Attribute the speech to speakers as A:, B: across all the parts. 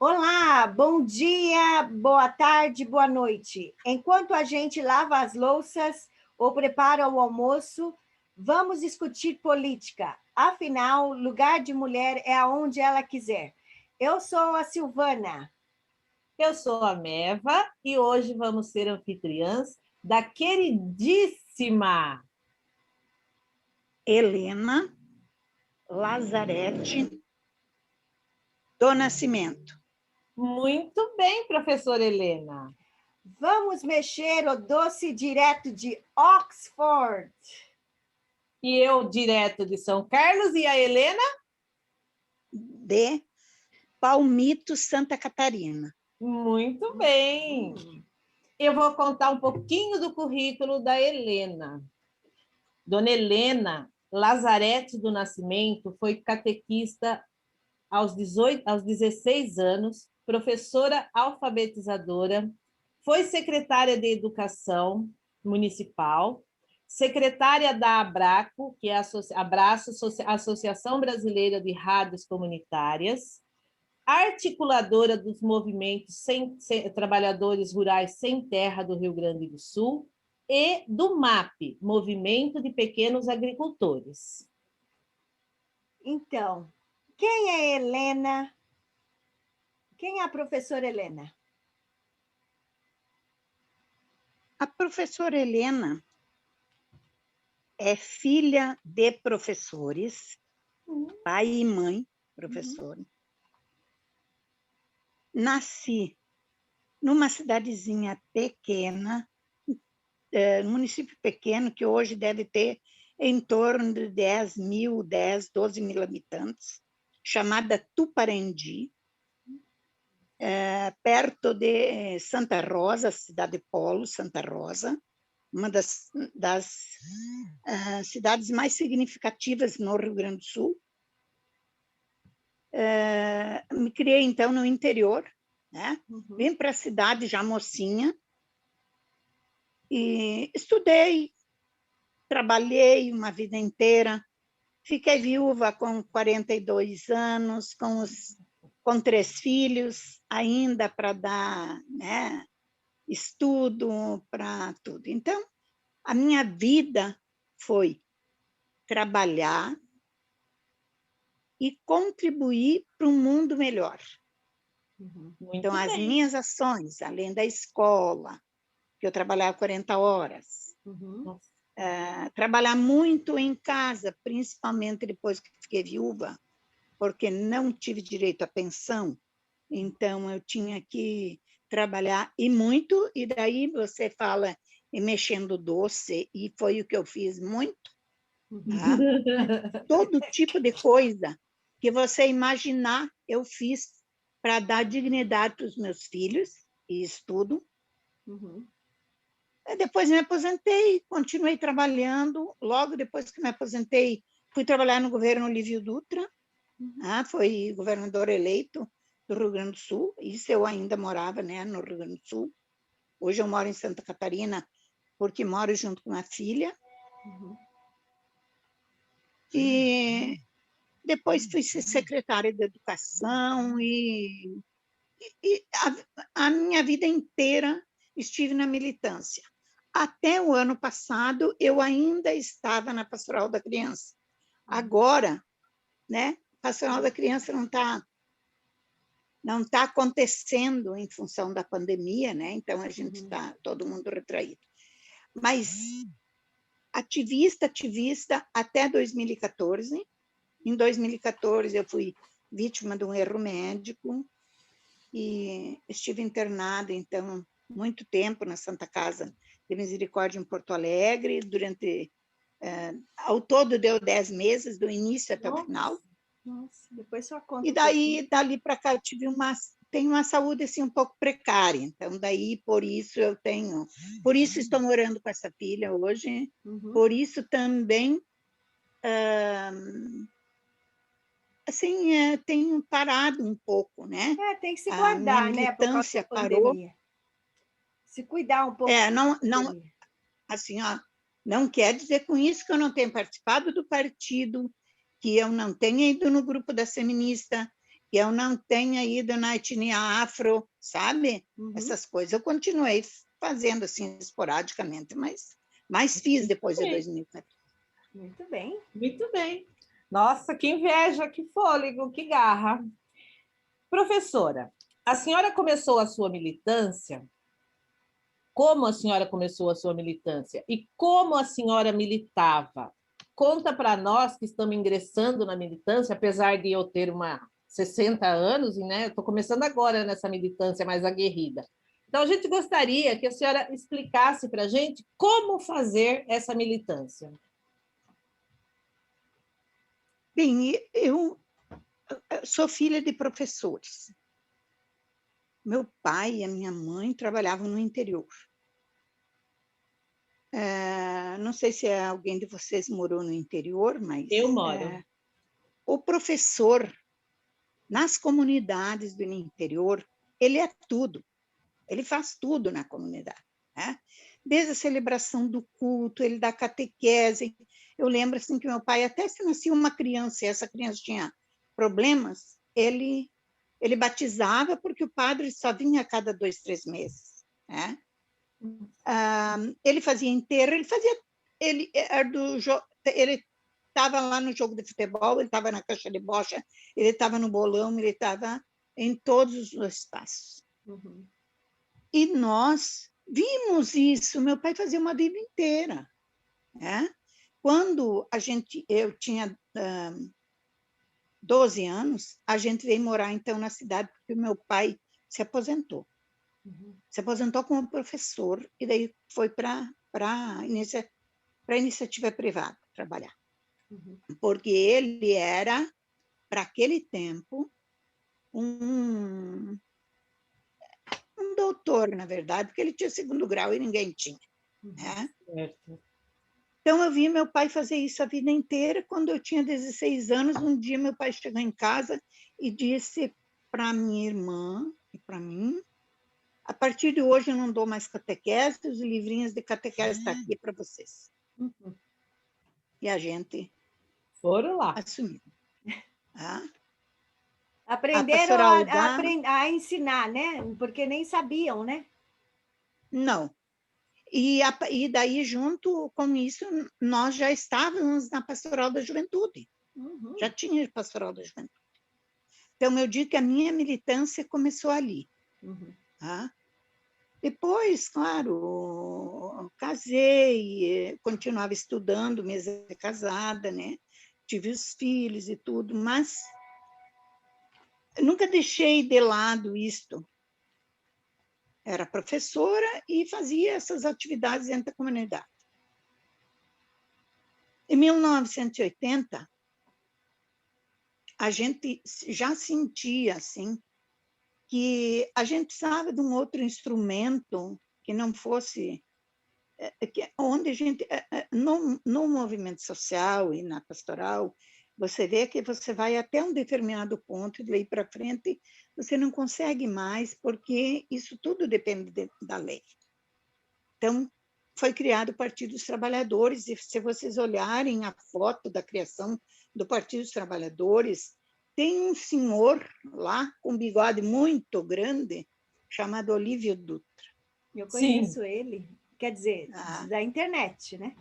A: Olá, bom dia, boa tarde, boa noite. Enquanto a gente lava as louças ou prepara o almoço, vamos discutir política. Afinal, lugar de mulher é aonde ela quiser. Eu sou a Silvana.
B: Eu sou a Meva e hoje vamos ser anfitriãs da queridíssima
C: Helena Lazarete do Nascimento.
B: Muito bem, professora Helena.
A: Vamos mexer o doce direto de Oxford.
B: E eu, direto de São Carlos, e a Helena?
C: De Palmito, Santa Catarina.
B: Muito bem. Eu vou contar um pouquinho do currículo da Helena. Dona Helena Lazarete do Nascimento foi catequista aos 16 anos, professora alfabetizadora, foi secretária de Educação Municipal, secretária da ABRACO, que é a Associação Brasileira de Rádios Comunitárias, articuladora dos movimentos trabalhadores rurais sem terra do Rio Grande do Sul e do MAP, Movimento de Pequenos Agricultores.
A: Então, quem é Helena? Quem é a professora Helena?
C: A professora Helena é filha de professores, pai e mãe, professora. Nasci numa cidadezinha pequena, município pequeno, que hoje deve ter em torno de 12 mil habitantes, chamada Tuparendi, perto de Santa Rosa, cidade polo, Santa Rosa, uma das cidades mais significativas no Rio Grande do Sul. Me criei, então, no interior, né? Vim para a cidade já mocinha, e estudei, trabalhei uma vida inteira, fiquei viúva com 42 anos, com 3 filhos, ainda para dar, né, estudo, para tudo. Então, a minha vida foi trabalhar e contribuir para um mundo melhor. Então, as minhas ações, além da escola, que eu trabalhava 40 horas, trabalhar muito em casa, principalmente depois que fiquei viúva, porque não tive direito à pensão, então eu tinha que trabalhar e muito, e daí você fala em mexendo doce, e foi o que eu fiz muito, tá? Todo tipo de coisa que você imaginar, eu fiz para dar dignidade para os meus filhos e estudo. Depois me aposentei, continuei trabalhando. Logo depois que me aposentei, fui trabalhar no governo Olívio Dutra, foi governador eleito do Rio Grande do Sul. Isso eu ainda morava, né, no Rio Grande do Sul. Hoje eu moro em Santa Catarina, porque moro junto com a filha. E depois fui ser secretária de Educação e a minha vida inteira estive na militância. Até o ano passado, eu ainda estava na Pastoral da Criança. Agora, né, a Pastoral da Criança não tá acontecendo em função da pandemia, né? Então a gente está todo mundo retraído. Mas ativista até 2014. Em 2014 eu fui vítima de um erro médico e estive internada, então, muito tempo na Santa Casa de Misericórdia em Porto Alegre, ao todo deu 10 meses, do início até o final.
A: Nossa, depois só conta.
C: E daí, dali para cá, eu tenho uma saúde assim, um pouco precária, então daí, por isso estou morando com essa filha hoje, por isso também, assim, tenho parado um pouco, né?
A: Tem que se guardar,
C: né?
A: Por causa da pandemia. Parou. Se cuidar um pouco.
C: Não, assim, não quer dizer com isso que eu não tenho participado do partido, que eu não tenha ido no grupo da feminista, que eu não tenha ido na etnia afro, sabe? Essas coisas. Eu continuei fazendo assim esporadicamente, mas fiz depois de 2014.
A: Muito bem.
B: Muito bem. Nossa, que inveja, que fôlego, que garra. Professora, a senhora começou a sua militância? Como a senhora começou a sua militância? E como a senhora militava? Conta para nós que estamos ingressando na militância, apesar de eu ter 60 anos, né? Eu estou começando agora nessa militância mais aguerrida. Então, a gente gostaria que a senhora explicasse para a gente como fazer essa militância.
C: Bem, eu sou filha de professores. Meu pai e a minha mãe trabalhavam no interior. Não sei se alguém de vocês morou no interior, mas...
B: Eu moro.
C: O professor, nas comunidades do interior, ele é tudo. Ele faz tudo na comunidade, né? Desde a celebração do culto, ele dá catequese. Eu lembro assim, que meu pai, até se nascia uma criança e essa criança tinha problemas, ele batizava, porque o padre só vinha a cada 2, 3 meses, né? Ele fazia enterro, ele estava lá no jogo de futebol, ele estava na caixa de bocha, ele estava no bolão, ele estava em todos os espaços. E nós vimos isso, meu pai fazia uma vida inteira, né? Quando eu tinha 12 anos, a gente veio morar, então, na cidade, porque meu pai se aposentou. Se aposentou como professor, e daí foi para iniciativa privada trabalhar. Porque ele era, para aquele tempo, um doutor, na verdade, porque ele tinha 2º grau e ninguém tinha. Né?
B: Certo.
C: Então, eu vi meu pai fazer isso a vida inteira. Quando eu tinha 16 anos, um dia meu pai chegou em casa e disse para minha irmã e para mim: a partir de hoje eu não dou mais catequese, os livrinhos de catequese estão aqui para vocês. E a gente
B: foram lá.
C: assumiu.
A: Aprenderam a ensinar, né? Porque nem sabiam, né?
C: Não. E daí, junto com isso, nós já estávamos na Pastoral da Juventude. Já tinha Pastoral da Juventude. Então, eu digo que a minha militância começou ali. Tá? Depois, claro, casei, continuava estudando, mesmo casada, né? Tive os filhos e tudo, mas nunca deixei de lado isto. Era professora e fazia essas atividades dentro da comunidade. Em 1980, a gente já sentia assim, que a gente precisava de um outro instrumento que não fosse... onde a gente... No movimento social e na pastoral, você vê que você vai até um determinado ponto, e daí para frente você não consegue mais, porque isso tudo depende da lei. Então, foi criado o Partido dos Trabalhadores, e se vocês olharem a foto da criação do Partido dos Trabalhadores, tem um senhor lá, com um bigode muito grande, chamado Olívio Dutra.
A: Eu conheço ele, quer dizer, da internet, né?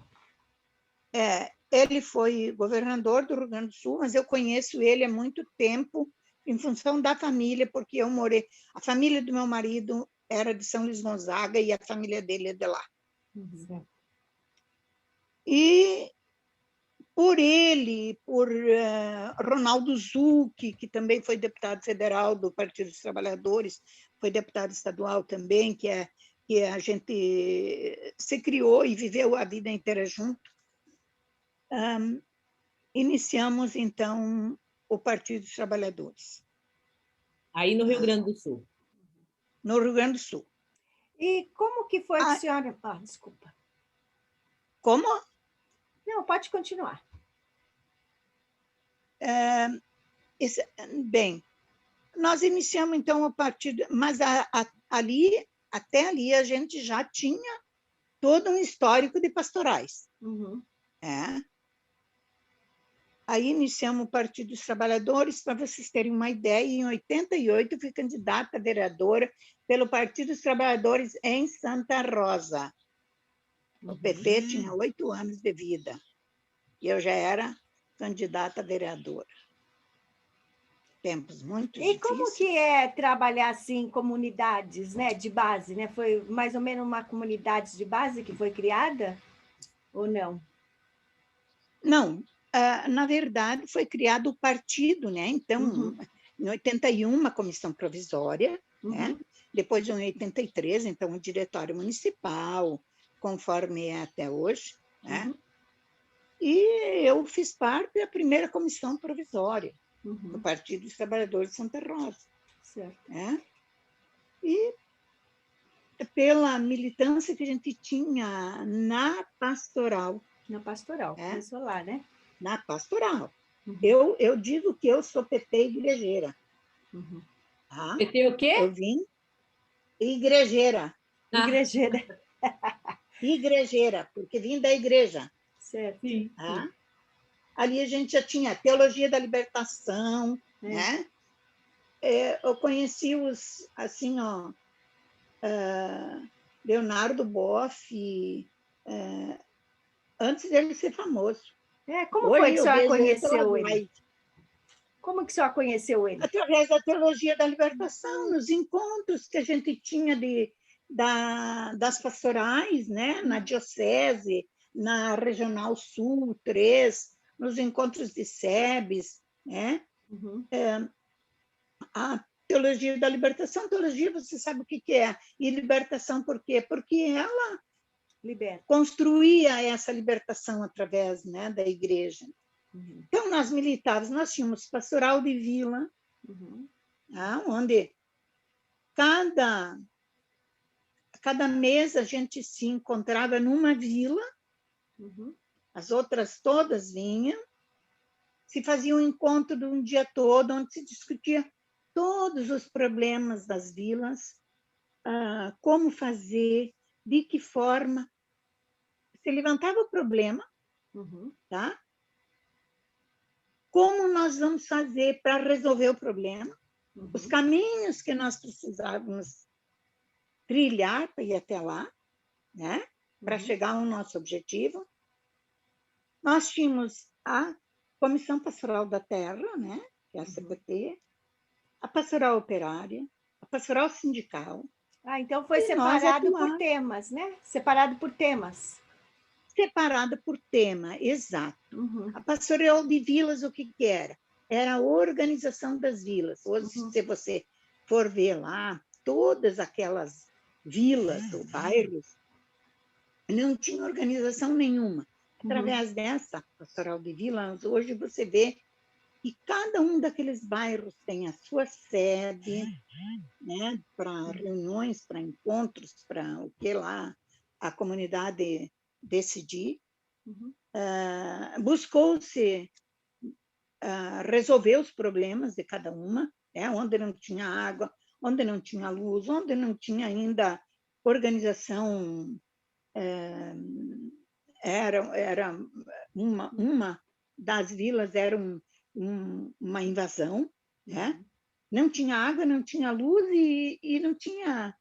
C: Ele foi governador do Rio Grande do Sul, mas eu conheço ele há muito tempo, em função da família, porque eu morei... A família do meu marido era de São Luís Gonzaga, e a família dele é de lá. E por ele, por Ronaldo Zucchi, que também foi deputado federal do Partido dos Trabalhadores, foi deputado estadual também, que a gente se criou e viveu a vida inteira junto. Iniciamos, então, o Partido dos Trabalhadores.
B: Aí no Rio Grande do Sul.
C: No Rio Grande do Sul.
A: E como que foi que a senhora... desculpa.
C: Como?
A: Não, pode continuar.
C: Bem, nós iniciamos, então, o partido, mas até ali a gente já tinha todo um histórico de pastorais. Aí iniciamos o Partido dos Trabalhadores. Para vocês terem uma ideia, em 88 eu fui candidata a vereadora pelo Partido dos Trabalhadores em Santa Rosa. O PP tinha 8 anos de vida e eu já era candidata a vereadora. Tempos muito
A: E
C: difíceis.
A: como que é trabalhar assim em comunidades, né, de base, né? Foi mais ou menos uma comunidade de base que foi criada ou não?
C: Não, na verdade foi criado o partido, né? Então, em 81 uma comissão provisória, né? Depois em 83, então o diretório municipal, conforme é até hoje, né? E eu fiz parte da primeira comissão provisória do Partido dos Trabalhadores de Santa Rosa.
A: Certo.
C: Né? E pela militância que a gente tinha na pastoral.
A: Na pastoral, começou lá, né?
C: Na pastoral. Eu digo que eu sou PT igrejeira. Tá?
B: PT o quê?
C: Eu vim igrejeira.
A: Igrejeira.
C: Igrejeira, porque vim da igreja.
A: Certo.
B: Sim.
C: Tá? Ali a gente já tinha teologia da libertação, né? Eu conheci os, assim, ó, Leonardo Boff, antes dele ser famoso.
A: Como
C: Hoje
A: foi que a senhora
C: vejo
A: conheceu ele?
C: live.
A: Como que a senhora conheceu ele?
C: Através da teologia da libertação, nos encontros que a gente tinha das pastorais, né? Na diocese, na Regional Sul 3, nos encontros de SEBs, né? A teologia da libertação, teologia, você sabe o que é. E libertação por quê? Porque ela construía essa libertação através, né, da igreja. Então, nós militares, nós tínhamos pastoral de vila, onde cada mês a gente se encontrava numa vila, as outras todas vinham, se fazia um encontro de um dia todo, onde se discutia todos os problemas das vilas, como fazer, de que forma. Se levantava o problema, tá? Como nós vamos fazer para resolver o problema, os caminhos que nós precisávamos trilhar para ir até lá, né? Para chegar ao nosso objetivo. Nós tínhamos a Comissão Pastoral da Terra, né? Que é a CPT, a Pastoral Operária, a Pastoral Sindical.
A: Então foi separado por temas, né? Separado por temas.
C: Separada por tema, exato. A pastoral de vilas, o que era? Era a organização das vilas. Hoje, se você for ver lá, todas aquelas vilas ou bairros não tinham organização nenhuma. Através dessa pastoral de vilas, hoje você vê que cada um daqueles bairros tem a sua sede, né, para reuniões, para encontros, para o que lá a comunidade decidir. Buscou-se resolver os problemas de cada uma, né, onde não tinha água, onde não tinha luz, onde não tinha ainda organização. Era uma das vilas era uma invasão, né? Não tinha água, não tinha luz e não tinha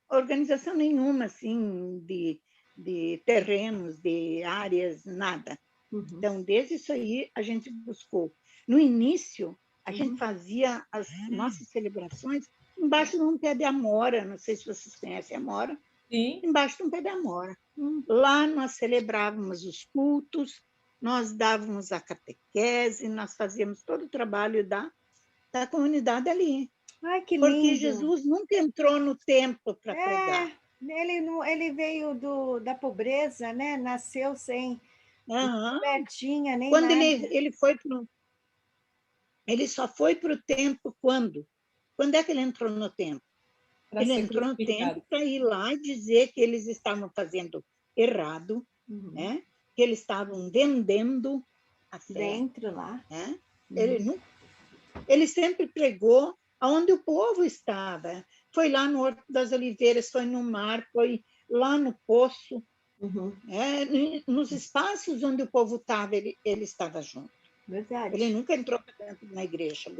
C: organização nenhuma assim de terrenos, de áreas, nada. Então, desde isso aí, a gente buscou. No início, a gente fazia as nossas celebrações embaixo de um pé de amora, não sei se vocês conhecem a amora.
B: Sim.
C: Embaixo de um pé de amora. Lá nós celebrávamos os cultos, nós dávamos a catequese, nós fazíamos todo o trabalho da comunidade ali.
A: Ai, que
C: Porque
A: lindo.
C: Jesus nunca entrou no templo para pregar.
A: Ele veio da pobreza, né? Nasceu sem pertinha, nem
C: quando
A: nada.
C: Ele só foi para o templo quando? Quando é que ele entrou no templo? Ele entrou no templo para ir lá e dizer que eles estavam fazendo errado, né? Que eles estavam vendendo a fé.
A: Dentro lá.
C: Né? Ele sempre pregou aonde o povo estava. Foi lá no Horto das Oliveiras, foi no mar, foi lá no poço,
A: Uhum.
C: Nos espaços onde o povo estava, ele estava junto.
A: Verdade.
C: Ele nunca entrou para dentro de uma igreja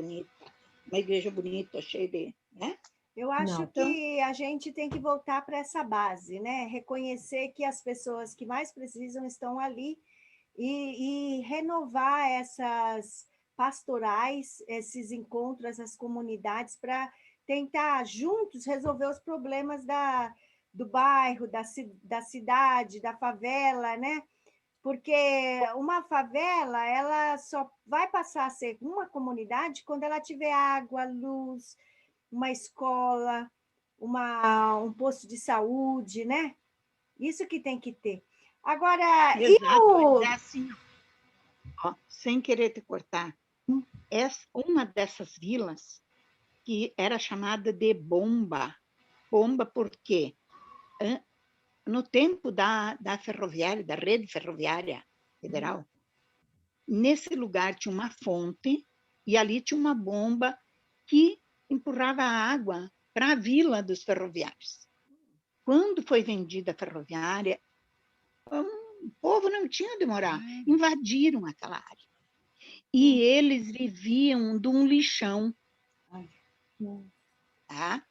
C: bonita, cheia de... Né?
A: Eu acho
B: Não.
A: que a gente tem que voltar para essa base, né? Reconhecer que as pessoas que mais precisam estão ali e renovar essas pastorais, esses encontros, essas comunidades, para tentar juntos resolver os problemas do bairro, da cidade, da favela, né? Porque uma favela, ela só vai passar a ser uma comunidade quando ela tiver água, luz, uma escola, um posto de saúde, né? Isso que tem que ter. Agora,
C: Exato, mas é assim, ó, sem querer te cortar, uma dessas vilas que era chamada de Bomba. Bomba por quê? No tempo da ferroviária, da rede ferroviária federal, nesse lugar tinha uma fonte e ali tinha uma bomba que empurrava água para a vila dos ferroviários. Quando foi vendida a ferroviária, o povo não tinha onde morar, invadiram aquela área. E eles viviam de um lixão. Tá?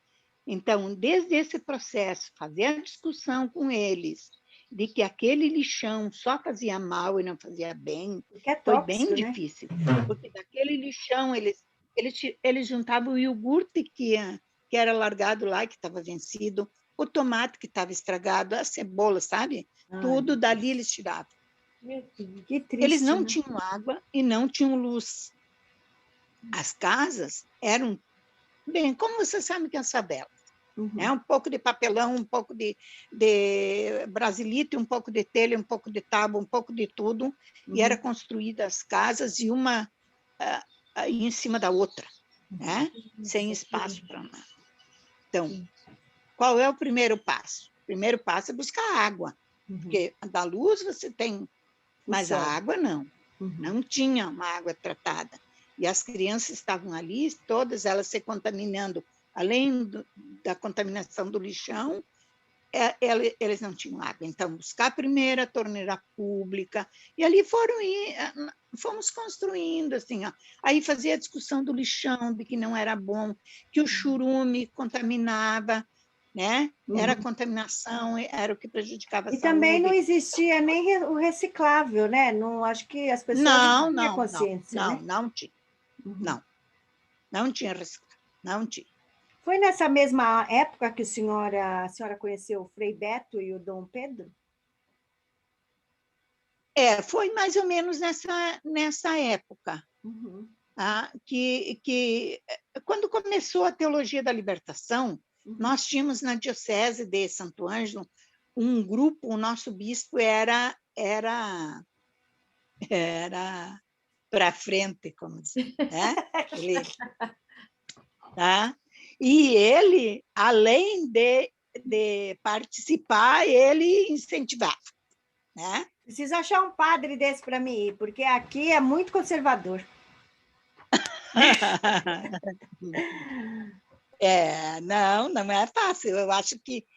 C: Então, desde esse processo, fazer a discussão com eles de que aquele lixão só fazia mal e não fazia bem,
A: é
C: foi
A: tóxico,
C: bem
A: né?
C: difícil, porque daquele lixão eles juntavam o iogurte que era largado lá, que estava vencido, o tomate que estava estragado, a cebola, sabe? Tudo dali eles tiravam.
A: Que triste,
C: eles não
A: né?
C: tinham água e não tinham luz. As casas eram, bem, como você sabe que é as favelas, um pouco de papelão, um pouco de brasilite, um pouco de telha, um pouco de tábua, um pouco de tudo, e era construída as casas e uma em cima da outra, né? Sem espaço para nada. Então, qual é o primeiro passo? O primeiro passo é buscar água, porque da luz você tem, mas a água não. Não tinha uma água tratada. E as crianças estavam ali, todas elas se contaminando. Além da contaminação do lixão, eles não tinham água. Então, buscar primeiro a torneira pública. E ali fomos construindo, assim, ó. Aí fazia a discussão do lixão, de que não era bom, que o churume contaminava, né? Era a contaminação, era o que prejudicava a
A: E
C: saúde.
A: também não existia nem o reciclável, né? Não, acho que as pessoas não tinham consciência, né?
C: Não tinha. Não tinha reciclável, não tinha.
A: Foi nessa mesma época que a senhora conheceu o Frei Beto e o Dom Pedro?
C: Foi mais ou menos nessa época. Que quando começou a Teologia da Libertação, nós tínhamos na Diocese de Santo Ângelo um grupo, o nosso bispo era para frente, como dizer, né? Tá? E ele, além de participar, ele incentivava, né?
A: Preciso achar um padre desse para mim ir, porque aqui é muito conservador.
C: Não é fácil. Eu acho que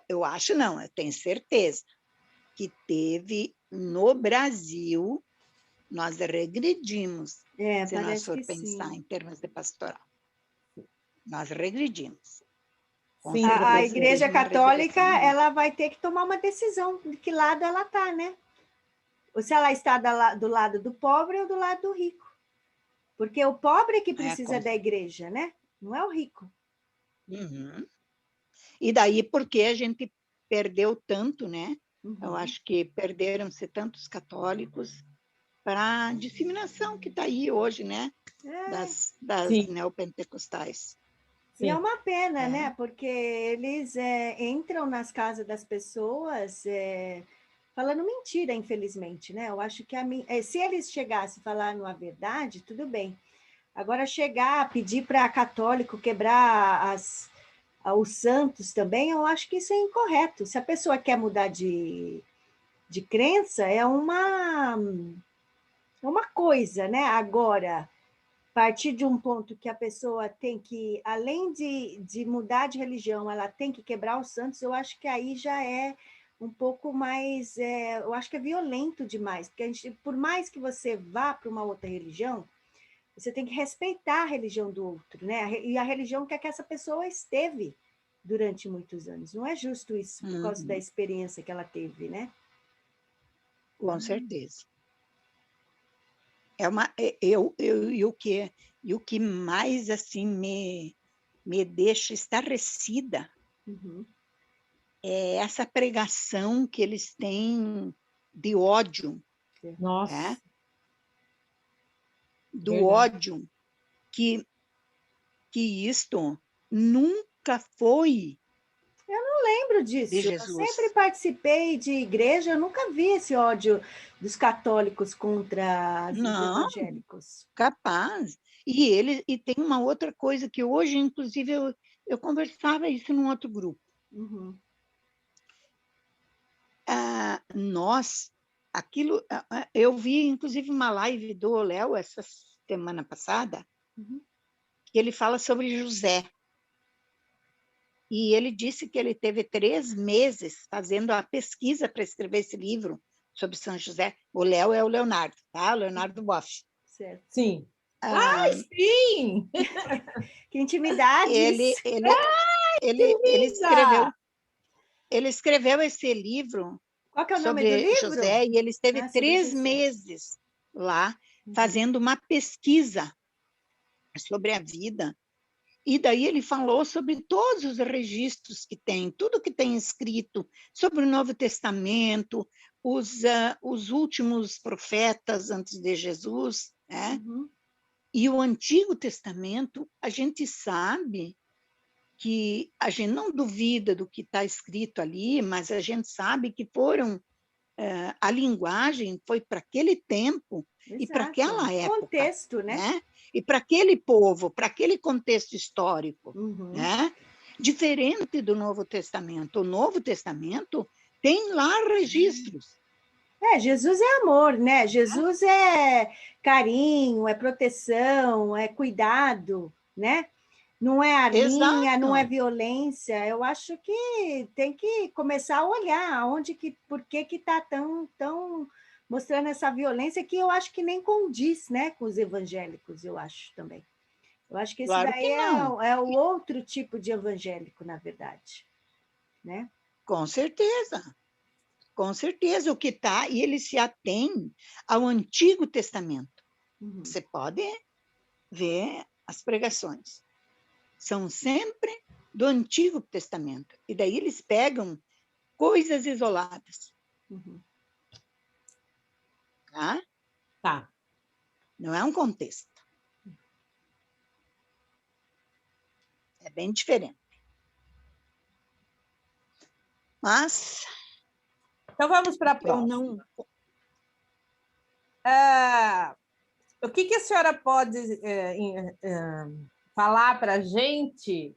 C: eu acho não, eu tenho certeza que teve no Brasil, nós regredimos, se nós for pensar em termos de pastoral. Nós regredimos.
A: A Igreja Católica ela vai ter que tomar uma decisão de que lado ela está, né? Ou se ela está do lado do pobre ou do lado do rico. Porque o pobre que precisa da igreja, né? Não é o rico.
C: E daí porque a gente perdeu tanto, né? Eu acho que perderam-se tantos católicos para a disseminação que está aí hoje, né? Das neopentecostais.
A: E é uma pena, né? Porque eles entram nas casas das pessoas falando mentira, infelizmente, né? Eu acho que se eles chegassem a falar uma verdade, tudo bem. Agora, chegar, pedir para católico quebrar os santos também, eu acho que isso é incorreto. Se a pessoa quer mudar de crença, é uma coisa, né? Agora, partir de um ponto que a pessoa tem que, além de mudar de religião, ela tem que quebrar os santos, eu acho que aí já é um pouco mais, eu acho que é violento demais, porque a gente, por mais que você vá para uma outra religião, você tem que respeitar a religião do outro, né? E a religião que essa pessoa esteve durante muitos anos. Não é justo isso por causa da experiência que ela teve, né?
C: Com certeza. E o que mais assim me deixa estarrecida é essa pregação que eles têm de ódio,
B: Nossa,
C: né? Do
B: verdade.
C: ódio, que isto nunca foi
A: Lembro
C: de
A: disso. Eu sempre
C: Jesus.
A: participei de igreja, eu nunca vi esse ódio dos católicos contra os
C: Não,
A: evangélicos.
C: capaz. E tem uma outra coisa que hoje, inclusive, eu conversava isso num outro grupo.
A: Uhum.
C: Eu vi, inclusive, uma live do Léo essa semana passada, que ele fala sobre José. E ele disse que ele teve 3 meses fazendo a pesquisa para escrever esse livro sobre São José. O Léo é o Leonardo, tá? O Leonardo Boff.
A: Certo.
B: Sim.
C: Ah,
B: Sim!
A: Que intimidades!
C: ele
B: Linda!
C: escreveu esse livro
A: Qual que é o nome do
C: sobre
A: livro?
C: José e ele esteve
A: Sobre
C: 3
A: José.
C: meses lá fazendo uma pesquisa sobre a vida. E daí ele falou sobre todos os registros que tem, tudo que tem escrito sobre o Novo Testamento, os últimos profetas antes de Jesus, né? E o Antigo Testamento, a gente sabe que a gente não duvida do que está escrito ali, mas a gente sabe que a linguagem foi para aquele tempo e para aquela época,
A: contexto, né?
C: E para aquele povo, para aquele contexto histórico, né? Diferente do Novo Testamento. O Novo Testamento tem lá registros.
A: Jesus é amor, né? Jesus é carinho, é proteção, é cuidado, né? Não é arminha,
C: Exato.
A: não é violência. Eu acho que tem que começar a olhar por que está tão mostrando essa violência que eu acho que nem condiz, né, com os evangélicos, eu acho também. Eu acho que esse
C: Claro
A: daí
C: que não.
A: é o outro tipo de evangélico, na verdade, né?
C: Com certeza. Com certeza, o que está, e ele se atém ao Antigo Testamento. Você pode ver as pregações. São sempre do Antigo Testamento. E daí eles pegam coisas isoladas. Tá?
B: Tá.
C: Não é um contexto. É bem diferente. Mas
B: então vamos para a próxima.
C: Não...
B: O que a senhora pode falar para a gente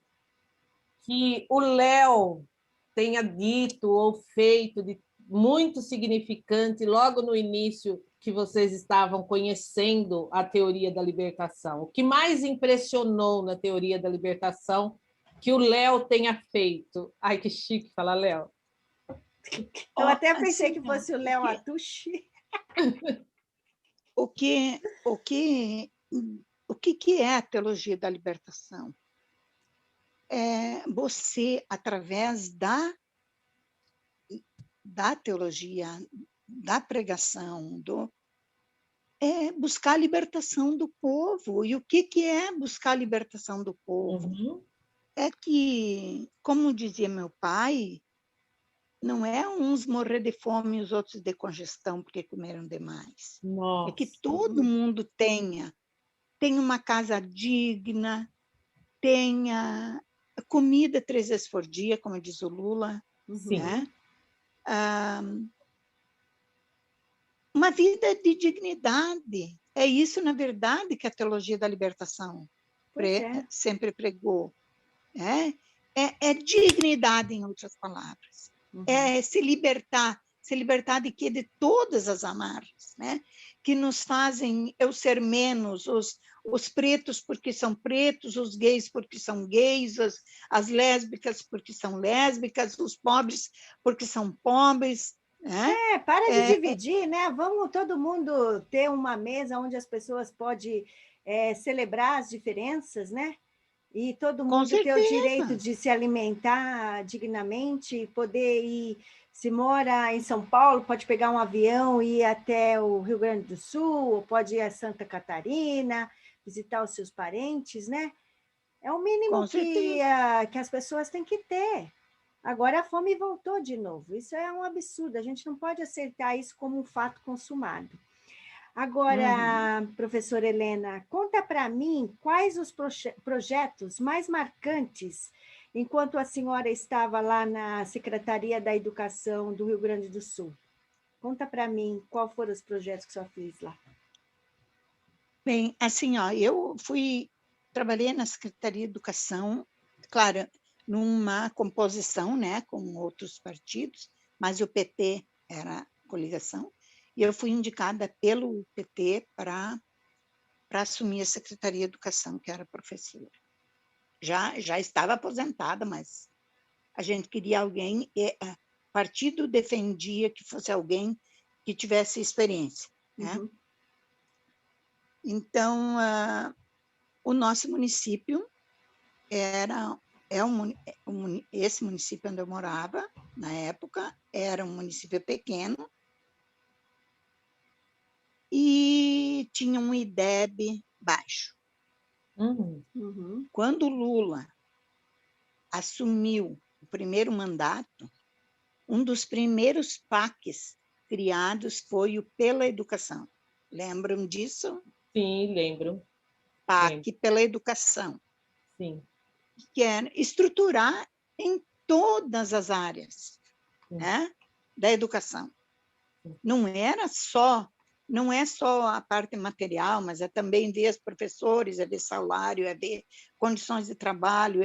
B: que o Léo tenha dito ou feito de muito significante logo no início que vocês estavam conhecendo a teoria da libertação? O que mais impressionou na teoria da libertação que o Léo tenha feito? Ai, que chique falar Léo.
A: Eu até pensei que fosse o Léo Atushi.
C: O que é a teologia da libertação? É você, através da teologia, da pregação, buscar a libertação do povo. E o que é buscar a libertação do povo? É que, como dizia meu pai, não é uns morrer de fome e os outros de congestão porque comeram demais.
B: Nossa.
C: É que todo mundo tenha uma casa digna, tenha comida 3 vezes por dia, como diz o Lula, né? Uma vida de dignidade. É isso, na verdade, que a teologia da libertação sempre pregou. É dignidade, em outras palavras. É se libertar de quê? De todas as amarras, né? Que nos fazem eu ser menos, os pretos porque são pretos, os gays porque são gays, as lésbicas porque são lésbicas, os pobres porque são pobres, né?
A: Para de dividir, né? Vamos todo mundo ter uma mesa onde as pessoas podem celebrar as diferenças, né? E todo
C: Com
A: mundo ter o
C: certeza.
A: direito de se alimentar dignamente, poder ir, se mora em São Paulo, pode pegar um avião e ir até o Rio Grande do Sul, ou pode ir a Santa Catarina, visitar os seus parentes, né? É o mínimo
C: Com certeza.
A: que as pessoas têm que ter. Agora a fome voltou de novo. Isso é um absurdo. A gente não pode aceitar isso como um fato consumado. Agora, professora Helena, conta para mim quais os projetos mais marcantes enquanto a senhora estava lá na Secretaria da Educação do Rio Grande do Sul. Conta para mim quais foram os projetos que a senhora fez lá.
C: Bem, assim, ó, trabalhei na Secretaria de Educação, claro, numa composição, né, com outros partidos, mas o PT era coligação, e eu fui indicada pelo PT para assumir a Secretaria de Educação, que era professora. Já estava aposentada, mas a gente queria alguém, o partido defendia que fosse alguém que tivesse experiência, né?
A: Uhum.
C: Então, o nosso município esse município onde eu morava, na época, era um município pequeno e tinha um IDEB baixo.
A: Uhum.
C: Quando o Lula assumiu o primeiro mandato, um dos primeiros PACs criados foi o Pela Educação. Lembram disso?
B: Sim, lembro.
C: PAC pela Educação.
B: Sim.
C: Que era estruturar em todas as áreas, né, da educação. Não é só a parte material, mas é também ver os professores, é ver salário, é ver condições de trabalho,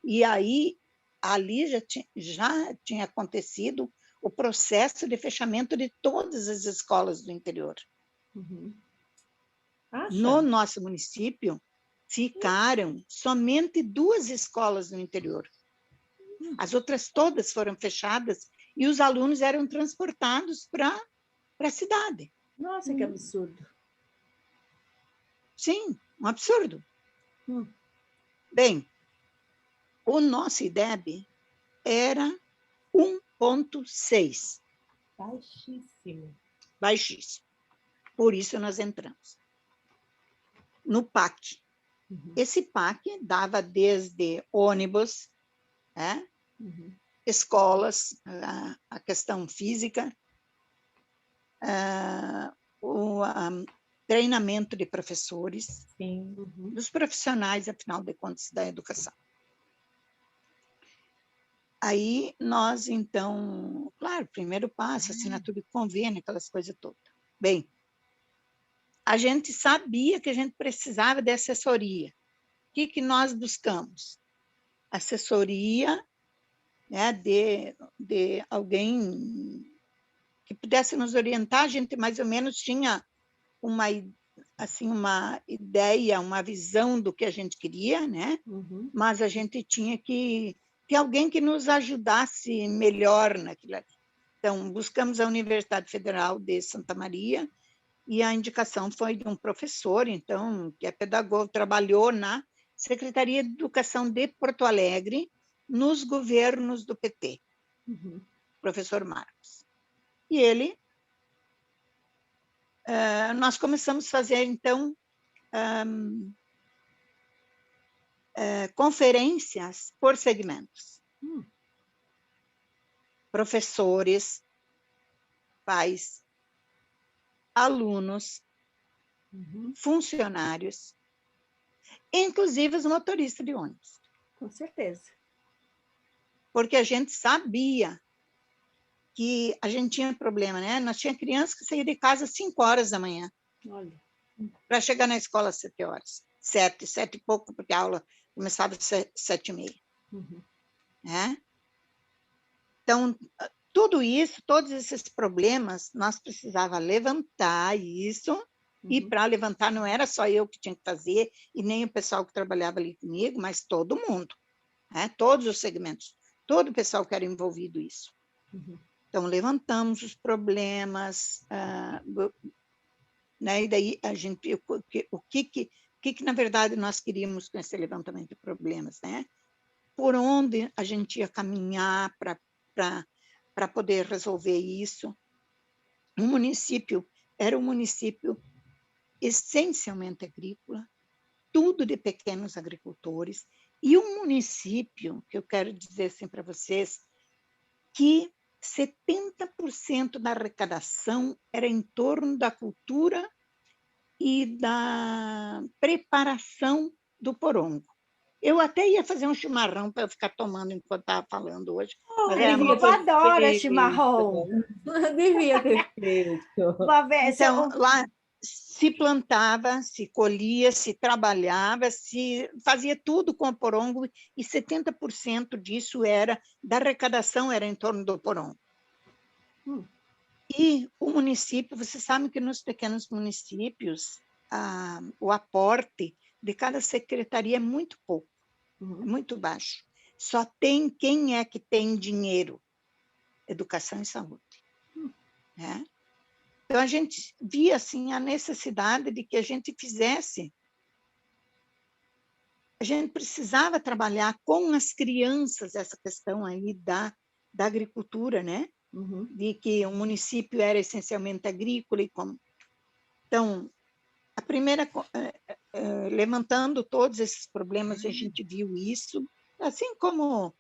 C: e aí ali já tinha acontecido o processo de fechamento de todas as escolas do interior.
A: Uhum.
C: No nosso município, ficaram somente 2 escolas no interior. As outras todas foram fechadas e os alunos eram transportados para a cidade.
A: Nossa, que absurdo.
C: Sim, um absurdo. Bem, o nosso IDEB era 1,6.
B: Baixíssimo.
C: Baixíssimo. Por isso nós entramos no PAC. Esse PAC dava desde ônibus, né, escolas, a questão física, o treinamento de professores, dos profissionais, afinal de contas, da educação. Aí nós, então, claro, primeiro passo, assinatura de convênio, aquelas coisas todas. Bem, a gente sabia que a gente precisava de assessoria. O que nós buscamos? Assessoria, né, de alguém que pudesse nos orientar. A gente mais ou menos tinha uma ideia, uma visão do que a gente queria, né? Mas a gente tinha que ter alguém que nos ajudasse melhor naquilo ali. Então, buscamos a Universidade Federal de Santa Maria e a indicação foi de um professor, então, que é pedagogo, trabalhou na Secretaria de Educação de Porto Alegre, nos governos do PT, professor Marcos. E ele, nós começamos a fazer, então, conferências por segmentos. Professores, pais, alunos, funcionários, inclusive os motoristas de ônibus.
A: Com certeza.
C: Porque a gente sabia que a gente tinha problema, né? Nós tínhamos crianças que saíam de casa às 5 horas da manhã.
A: Olha.
C: Para chegar na escola às 7 horas. 7 e pouco, porque a aula começava às 7h30. Né? Então, tudo isso, todos esses problemas, nós precisávamos levantar isso E para levantar não era só eu que tinha que fazer, e nem o pessoal que trabalhava ali comigo, mas todo mundo, né? Todos os segmentos, todo o pessoal que era envolvido nisso. Então, levantamos os problemas, né? E daí a gente, o que, na verdade, nós queríamos com esse levantamento de problemas, né? Por onde a gente ia caminhar para poder resolver isso. O município era um município essencialmente agrícola, tudo de pequenos agricultores, e um município, que eu quero dizer assim para vocês, que 70% da arrecadação era em torno da cultura e da preparação do porongo. Eu até ia fazer um chimarrão para eu ficar tomando enquanto estava falando hoje.
A: Mas o povo adora chimarrão.
B: Devia ter feito.
C: Então, lá se plantava, se colhia, se trabalhava, se fazia tudo com o porongo, e 70% disso era, da arrecadação era em torno do porongo. E o município, você sabe que nos pequenos municípios, o aporte de cada secretaria é muito pouco, é muito baixo. Só tem quem é que tem dinheiro, educação e saúde. Né? Então, a gente via assim, a necessidade de que a gente fizesse. A gente precisava trabalhar com as crianças essa questão aí da agricultura, né? De que o município era essencialmente agrícola. Então, a primeira, levantando todos esses problemas, a gente viu isso, assim como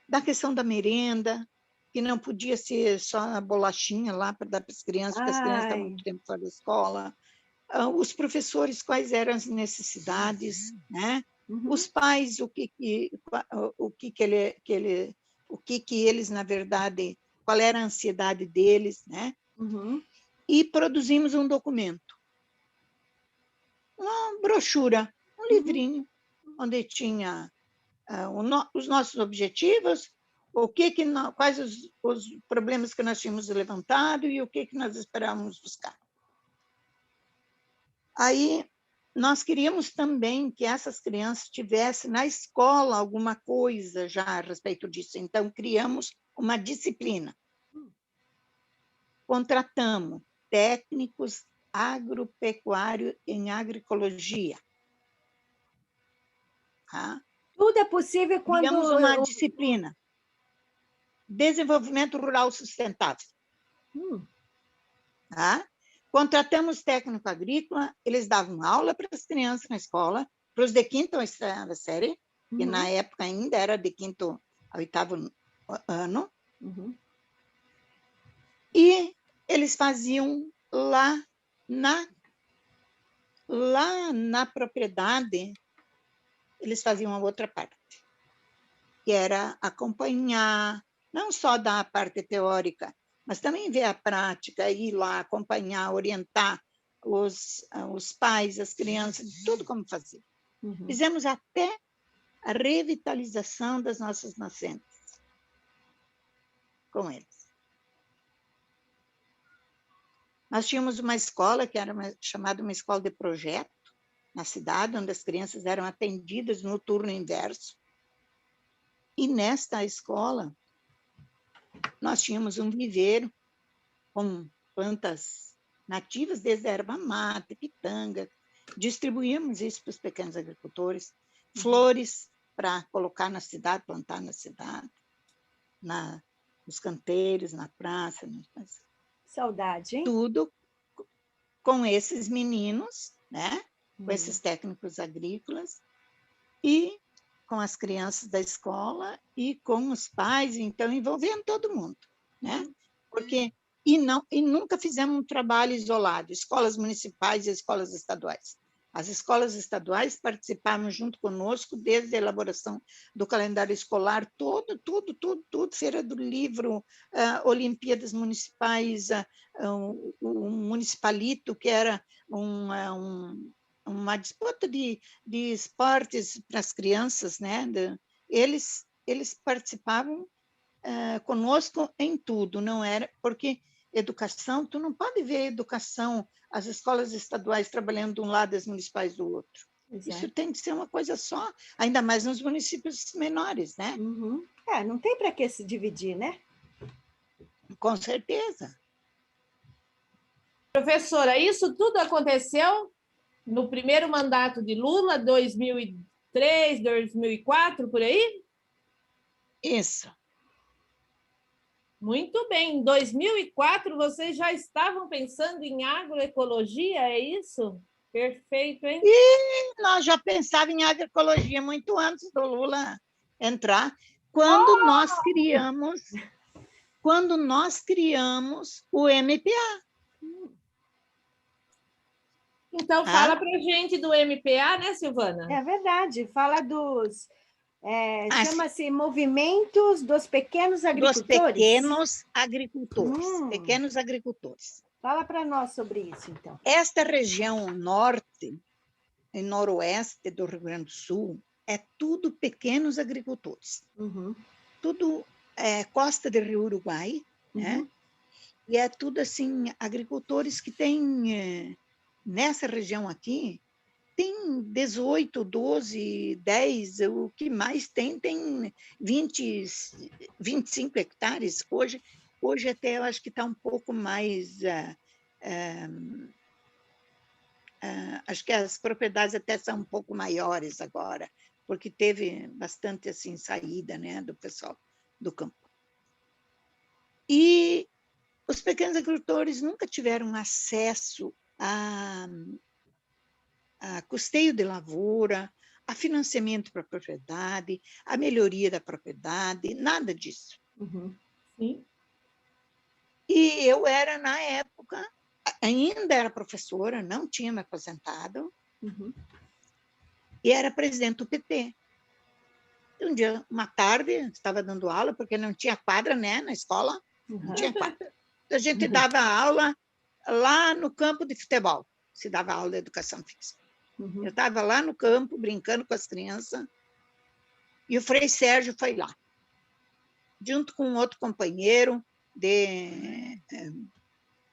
C: da questão da merenda, que não podia ser só a bolachinha lá para dar para as crianças, porque as crianças estavam muito tempo fora da escola. Os professores, quais eram as necessidades, né? Os pais, o que eles, na verdade, qual era a ansiedade deles, né? E produzimos um documento, uma brochura, um livrinho, onde tinha os nossos objetivos, quais os problemas que nós tínhamos levantado e o que nós esperávamos buscar. Aí, nós queríamos também que essas crianças tivessem na escola alguma coisa já a respeito disso. Então, criamos uma disciplina. Contratamos técnicos agropecuários em agroecologia. Tá?
A: Tudo é possível quando...
C: Criamos uma disciplina. Desenvolvimento rural sustentável. Tá? Contratamos técnico agrícola, eles davam aula para as crianças na escola, para os de quinta ou oitava série, que na época ainda era de quinto a oitavo ano, e eles faziam lá na propriedade, eles faziam a outra parte, que era acompanhar, não só da parte teórica, mas também ver a prática, ir lá, acompanhar, orientar os pais, as crianças, tudo como fazer. Fizemos até a revitalização das nossas nascentes com eles. Nós tínhamos uma escola que era chamada uma escola de projeto, na cidade, onde as crianças eram atendidas no turno inverso. E nesta escola, nós tínhamos um viveiro com plantas nativas, desde a erva mate, pitanga. Distribuímos isso para os pequenos agricultores. Flores para colocar na cidade, plantar na cidade, nos canteiros, na praça.
A: Saudade, hein?
C: Tudo com esses meninos, né? Com esses técnicos agrícolas e com as crianças da escola e com os pais, então, envolvendo todo mundo, né? Porque, e nunca fizemos um trabalho isolado, escolas municipais e escolas estaduais. As escolas estaduais participaram junto conosco desde a elaboração do calendário escolar, tudo, Feira do Livro, Olimpíadas Municipais, o Municipalito, que era uma disputa de esportes para as crianças, né? Eles participavam conosco em tudo, não era porque educação, tu não pode ver a educação, as escolas estaduais trabalhando de um lado e as municipais do outro.
A: Exato.
C: Isso tem que ser uma coisa só, ainda mais nos municípios menores, né?
A: Uhum. Não tem para que se dividir, né?
C: Com certeza.
B: Professora, isso tudo aconteceu no primeiro mandato de Lula, 2003, 2004, por aí?
C: Isso.
B: Muito bem. Em 2004, vocês já estavam pensando em agroecologia, é isso? Perfeito, hein?
C: E nós já pensávamos em agroecologia muito antes do Lula entrar, quando nós criamos o MPA.
B: Então, fala para a gente do MPA, né, Silvana?
A: É verdade. Fala dos... chama-se Movimentos dos Pequenos Agricultores.
C: Dos pequenos agricultores. Pequenos agricultores.
A: Fala para nós sobre isso, então.
C: Esta região norte e noroeste do Rio Grande do Sul é tudo pequenos agricultores.
A: Uhum.
C: Tudo costa do Rio Uruguai, né?
A: Uhum.
C: E é tudo assim, agricultores que têm, nessa região aqui, tem 18, 12, 10, o que mais tem 20, 25 hectares. Hoje até eu acho que está um pouco mais... acho que as propriedades até são um pouco maiores agora, porque teve bastante assim, saída, né, do pessoal do campo. E os pequenos agricultores nunca tiveram acesso a custeio de lavoura, a financiamento para a propriedade, a melhoria da propriedade, nada disso.
A: Uhum.
B: Sim.
C: E eu era, na época, ainda era professora, não tinha me aposentado,
A: Uhum.
C: e era presidente do PT. Um dia, uma tarde, estava dando aula, porque não tinha quadra, né, na escola, não tinha quadra. A gente dava aula lá no campo de futebol, se dava aula de educação física.
A: Uhum.
C: Eu estava lá no campo, brincando com as crianças, e o Frei Sérgio foi lá, junto com outro companheiro de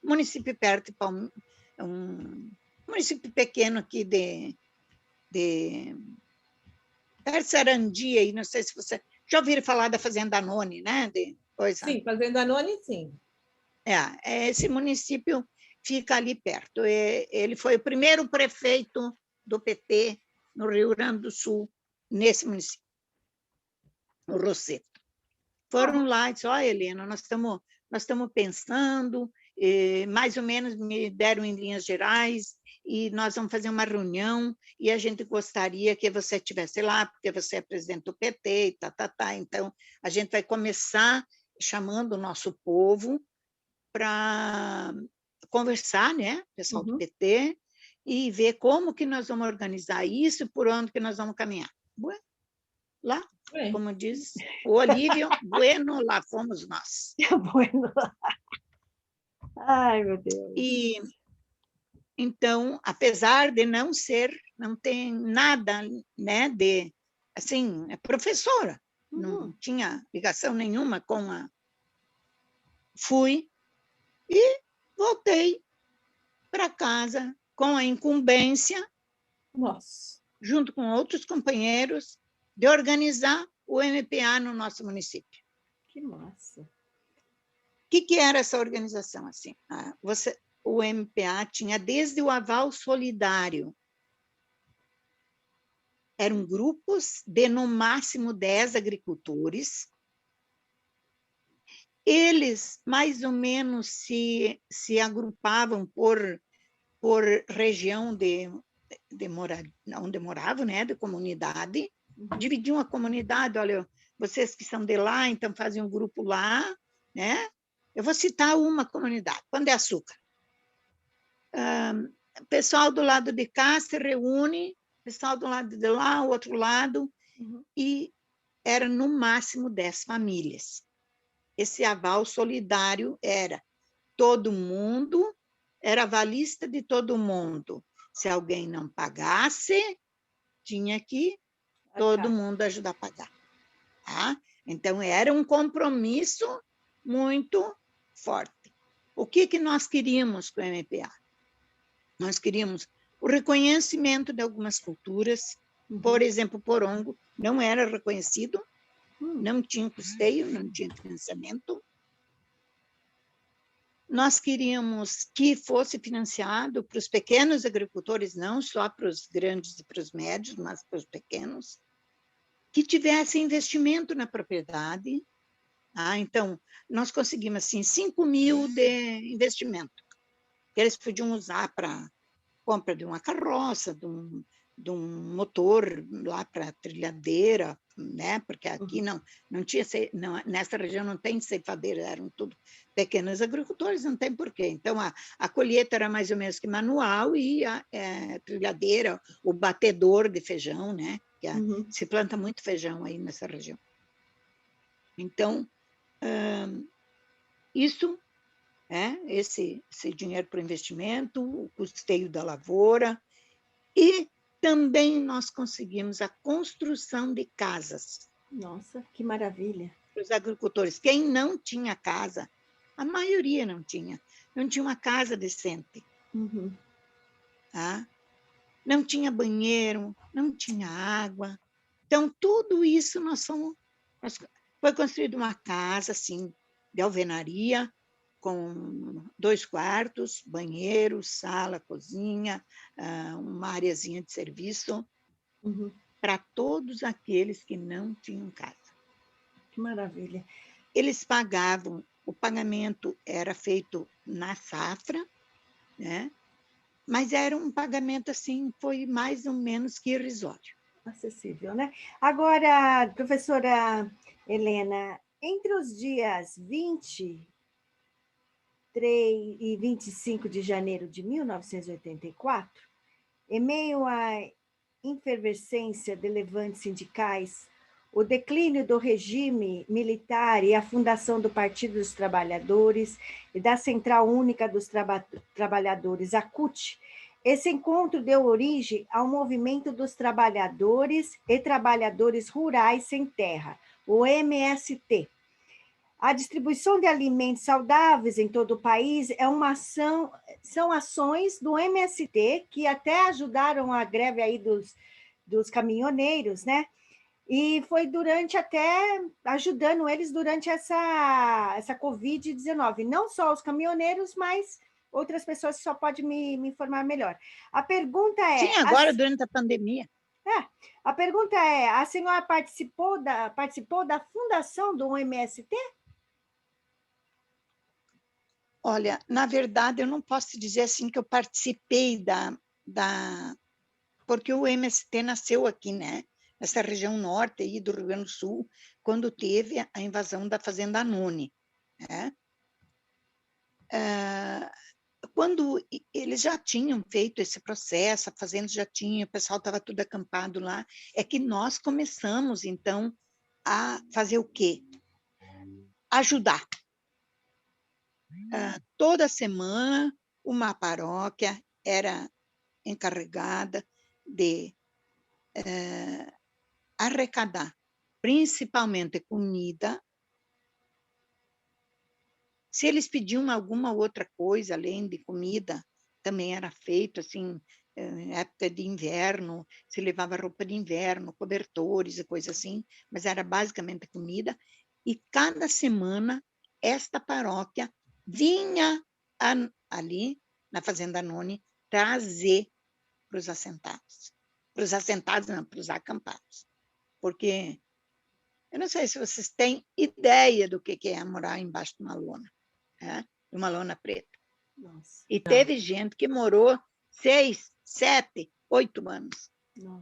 C: município perto de Palmeiras, um município pequeno aqui de perto de Sarandi, aí, não sei se você já ouviram falar da Fazenda Anone, né?
B: Sim, Fazenda Anone, sim.
C: Esse município fica ali perto. Ele foi o primeiro prefeito do PT no Rio Grande do Sul, nesse município, o Rosseto. Foram lá e disseram, Helena, nós estamos pensando, mais ou menos me deram em linhas gerais, e nós vamos fazer uma reunião, e a gente gostaria que você estivesse lá, porque você é presidente do PT, e Então, a gente vai começar chamando o nosso povo para conversar, né, pessoal do PT, e ver como que nós vamos organizar isso, por onde que nós vamos caminhar. Lá, como diz o Olívio, bueno, lá fomos nós.
A: Bueno. Ai, meu Deus.
C: E, então, apesar de não tem nada, né, de, assim, é professora, não tinha ligação nenhuma com a... Fui e voltei para casa com a incumbência, junto com outros companheiros, de organizar o MPA no nosso município.
A: Que massa!
C: O que era essa organização? Assim, o MPA tinha desde o aval solidário. Eram grupos de, no máximo, 10 agricultores. Eles, mais ou menos, se agrupavam por região onde moravam, né, de comunidade. Dividiam a comunidade, olha, vocês que são de lá, então fazem um grupo lá, né? Eu vou citar uma comunidade, Pão de Açúcar. O pessoal do lado de cá se reúne, o pessoal do lado de lá, o outro lado, e era no máximo 10 famílias. Esse aval solidário era todo mundo, era avalista de todo mundo. Se alguém não pagasse, tinha que todo mundo ajudar a pagar. Tá? Então, era um compromisso muito forte. O que nós queríamos com o MPA? Nós queríamos o reconhecimento de algumas culturas, por exemplo, Porongo não era reconhecido, não tinha custeio, não tinha financiamento. Nós queríamos que fosse financiado para os pequenos agricultores, não só para os grandes e para os médios, mas para os pequenos, que tivesse investimento na propriedade. Então, nós conseguimos assim, 5 mil de investimento, que eles podiam usar para compra de uma carroça, de um motor lá para trilhadeira, né? Porque aqui não tinha, nessa região não tem ceifadeiras, eram tudo pequenos agricultores, não tem porquê. Então, a colheita era mais ou menos que manual e a trilhadeira, o batedor de feijão, né? Que se planta muito feijão aí nessa região. Então, isso, esse dinheiro para o investimento, o custeio da lavoura, e também nós conseguimos a construção de casas.
A: Nossa, que maravilha!
C: Para os agricultores. Quem não tinha casa, a maioria não tinha uma casa decente. Tá? Não tinha banheiro, não tinha água. Então, tudo isso foi construída uma casa assim, de alvenaria, com 2 quartos, banheiro, sala, cozinha, uma areazinha de serviço, para todos aqueles que não tinham casa.
A: Que maravilha!
C: Eles pagavam, o pagamento era feito na safra, né? Mas era um pagamento assim, foi mais ou menos que irrisório.
A: Acessível, né? Agora, professora Helena, entre os dias 20 e 25 de janeiro de 1984, em meio à efervescência de levantes sindicais, o declínio do regime militar e a fundação do Partido dos Trabalhadores e da Central Única dos Trabalhadores, a CUT, esse encontro deu origem ao movimento dos trabalhadores e trabalhadores rurais sem terra, o MST. A distribuição de alimentos saudáveis em todo o país são ações do MST que até ajudaram a greve aí dos caminhoneiros, né? E foi ajudando eles durante essa Covid-19. Não só os caminhoneiros, mas outras pessoas que só podem me informar melhor. A pergunta é...
C: Sim, agora durante a pandemia.
A: A pergunta é, a senhora participou da fundação do MST?
C: Olha, na verdade, eu não posso dizer assim que eu participei porque o MST nasceu aqui, né? Nessa região norte aí do Rio Grande do Sul, quando teve a invasão da Fazenda Anone, né? Quando eles já tinham feito esse processo, a fazenda já tinha, o pessoal estava tudo acampado lá, é que nós começamos, então, a fazer o quê? Ajudar. Toda semana, uma paróquia era encarregada de arrecadar, principalmente comida. Se eles pediam alguma outra coisa, além de comida, também era feito, assim, em época de inverno, se levava roupa de inverno, cobertores e coisa assim, mas era basicamente comida. E cada semana, esta paróquia vinha ali, na Fazenda Anone, trazer para os assentados. Para os assentados, não, para os acampados. Porque eu não sei se vocês têm ideia do que é morar embaixo de uma lona, né? De uma lona preta.
A: Nossa.
C: E teve gente que morou 6, 7, 8 anos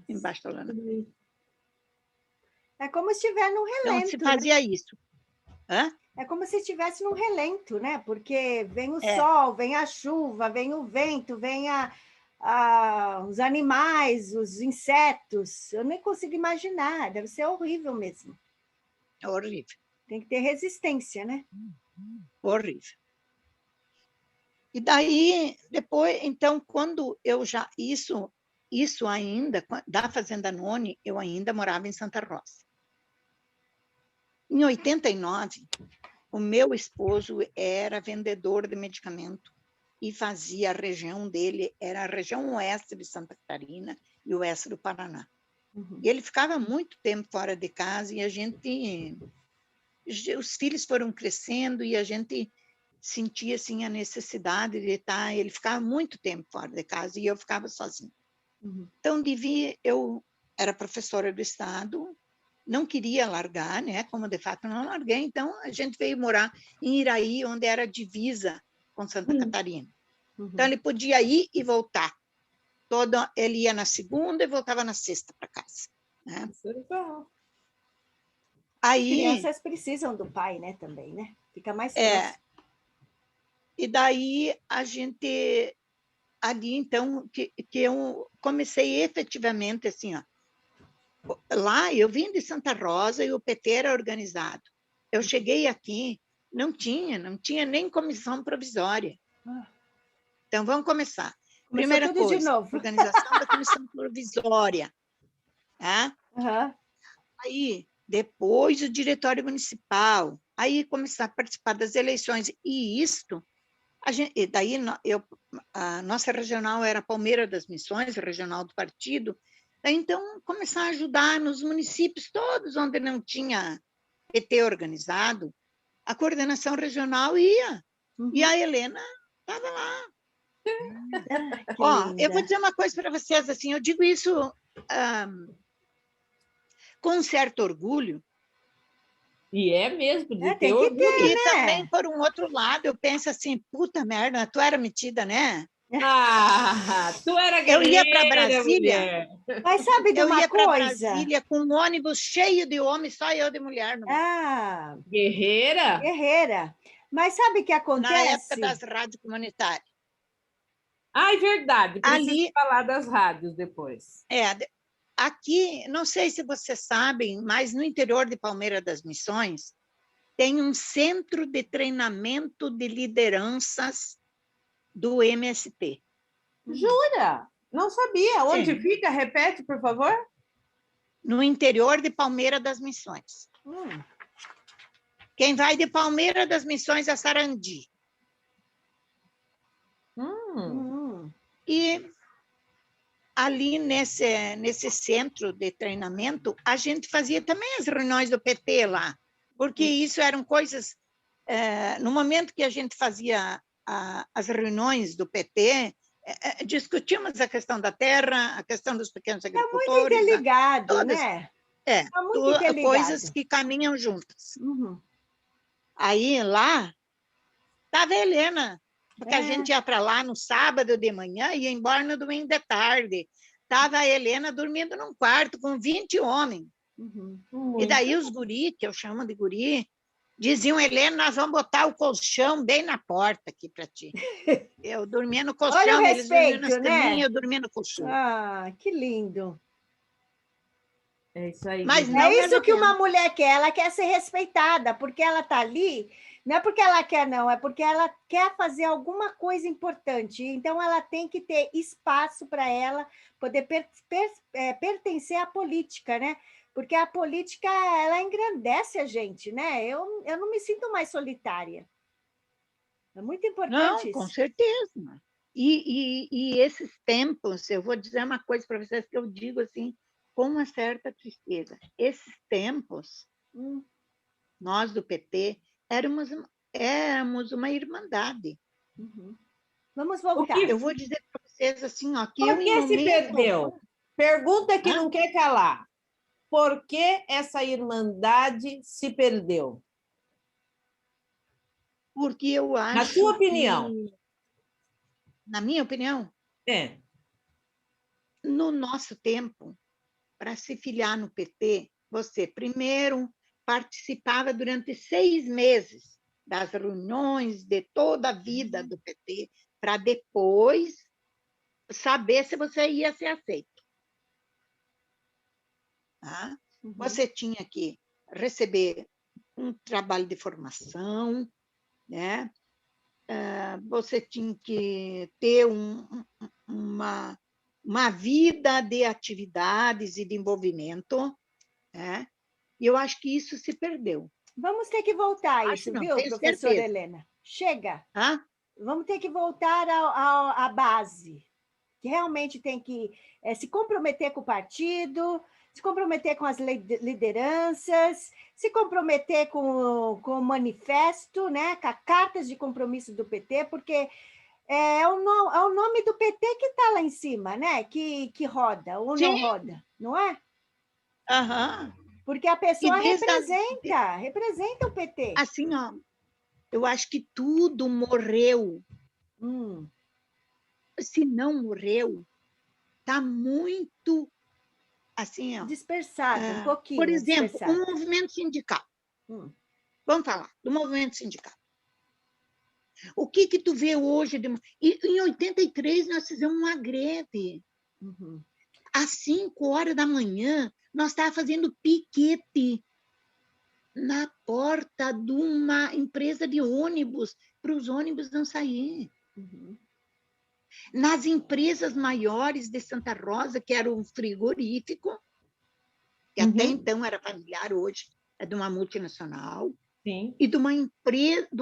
C: embaixo da lona preta.
A: É como se estiver num relento.
C: Então, se fazia isso.
A: É como se estivesse num relento, né? Porque vem o sol, vem a chuva, vem o vento, vem os animais, os insetos. Eu nem consigo imaginar, deve ser horrível mesmo.
C: É horrível.
A: Tem que ter resistência, né?
C: Horrível. E daí, depois, então, quando eu já... Isso ainda, da Fazenda Anone, eu ainda morava em Santa Rosa. Em 89, o meu esposo era vendedor de medicamento e fazia a região dele, era a região oeste de Santa Catarina e oeste do Paraná.
A: Uhum.
C: E ele ficava muito tempo fora de casa e os filhos foram crescendo e a gente sentia assim a necessidade de estar, ele ficava muito tempo fora de casa e eu ficava sozinha.
A: Uhum.
C: Então eu era professora do estado, não queria largar, né? Como de fato não larguei, então a gente veio morar em Iraí, onde era divisa com Santa Catarina.
A: Uhum.
C: Então ele podia ir e voltar. Ele ia na segunda e voltava na sexta para casa, né?
B: Isso é legal.
A: As
C: Aí,
A: crianças precisam do pai, né, também, né? Fica mais próximo.
C: e daí a gente ali então que eu comecei efetivamente assim, ó. Lá eu vim de Santa Rosa e o PT era organizado. Eu cheguei aqui, não tinha nem comissão provisória. Então vamos começar.
A: Começou
C: Primeira
A: tudo de
C: coisa,
A: novo.
C: organização da comissão provisória, tá?
A: Uhum.
C: Aí depois o diretório municipal, aí começar a participar das eleições e isto e daí a nossa regional era Palmeira das Missões, regional do partido. Então, começar a ajudar nos municípios todos onde não tinha PT organizado, a coordenação regional ia.
A: Uhum.
C: E a Helena estava lá.
A: Que
C: Ó, eu vou
A: linda.
C: dizer uma coisa para vocês, assim, eu digo isso com um certo orgulho,
B: E é mesmo, de ter
A: Tem que
B: orgulho.
A: ter,
C: e
A: né?
C: também, por um outro lado, eu penso assim, puta merda, tu era metida, né?
B: Ah, tu era
C: Eu ia para
B: guerreira,
C: Brasília,
B: mulher.
A: Mas sabe de
C: eu
A: uma
C: ia para
A: coisa?
C: Brasília com um ônibus cheio de homens, só eu de mulher.
A: Ah,
B: Guerreira?
A: guerreira. Mas sabe o que
C: Na época
A: acontece?
C: das rádios comunitárias.
B: Ah, é verdade. Preciso
C: Ali,
B: falar das rádios depois.
C: aqui, não sei se vocês sabem, mas no interior de Palmeira das Missões, tem um centro de treinamento de lideranças do MST.
B: Jura? Não sabia. Onde
C: Sim,
B: fica? Repete, por favor.
C: no interior de Palmeira das Missões. Quem vai de Palmeira das Missões a Sarandi. E ali nesse centro de treinamento, a gente fazia também as reuniões do PT lá, porque isso eram coisas... no momento que a gente fazia as reuniões do PT, discutimos a questão da terra, a questão dos pequenos
A: Tá muito
C: agricultores,
A: interligado,
C: todas,
A: né? Tá muito
C: coisas
A: interligado.
C: que caminham juntas.
A: Uhum.
C: Aí lá estava a Helena, porque a
A: É.
C: gente ia para lá no sábado de manhã e ia embora no domingo de tarde. Estava a Helena dormindo num quarto com 20 homens.
A: Uhum.
C: E daí os guri, que eu chamo de guri, diziam, Helena, nós vamos botar o colchão bem na porta aqui para ti. Eu dormia no colchão,
A: Olha o
C: eles dormiam nas
A: respeito, né?
C: caminhas, eu dormia no colchão.
A: Ah, que lindo.
B: É isso aí.
C: Mas
B: Guilherme.
C: não
A: É isso que uma
C: adianta.
A: mulher quer, ela quer ser respeitada, porque ela está ali, não é porque ela quer, não, é porque ela quer fazer alguma coisa importante. Então, ela tem que ter espaço para ela poder pertencer à política, né? Porque a política, ela engrandece a gente, né? Eu não me sinto mais solitária. É muito importante
C: Não, com
A: isso.
C: certeza. E esses tempos, eu vou dizer uma coisa para vocês que eu digo assim, com uma certa tristeza. Esses tempos, nós do PT, éramos uma irmandade.
A: Uhum. Vamos voltar.
C: Eu vou dizer para vocês assim, ó, que
B: Por
C: eu, em
B: que se
C: momento
B: perdeu?
C: algum,
B: Pergunta que não quer calar. Por que essa irmandade se perdeu?
C: porque eu acho
B: Na tua opinião.
C: Na minha opinião,
B: É.
C: no nosso tempo, para se filiar no PT, você primeiro participava durante 6 meses das reuniões de toda a vida do PT, para depois saber se você ia ser aceito. Tá? Você tinha que receber um trabalho de formação, né? Você tinha que ter uma vida de atividades e de envolvimento, né? E eu acho que isso se perdeu.
A: Vamos ter que voltar a
C: Acho
A: isso,
C: não,
A: viu,
C: tenho
A: professora
C: certeza.
A: Helena? Chega.
C: Hã?
A: Vamos ter que voltar à base, que realmente tem que se comprometer com o partido, se comprometer com as lideranças, se comprometer com o manifesto, né, com as cartas de compromisso do PT, porque é o nome do PT que está lá em cima, né? Que roda ou não
C: Sim.
A: roda, não é?
C: Aham.
A: Porque a pessoa
C: desde
A: representa o PT.
C: assim, ó, eu acho que tudo morreu. Se não morreu, está muito assim, ó.
A: Dispersado, um pouquinho
C: Por exemplo,
A: dispersado.
C: um movimento sindical. Vamos falar do movimento sindical. O que tu vê hoje? Em 83, nós fizemos uma greve. Às 5 horas da manhã, nós estávamos fazendo piquete na porta de uma empresa de ônibus, para os ônibus não saírem. Nas empresas maiores de Santa Rosa, que era um frigorífico, que até então era familiar, hoje é de uma multinacional,
B: Sim.
C: e de uma empresa, de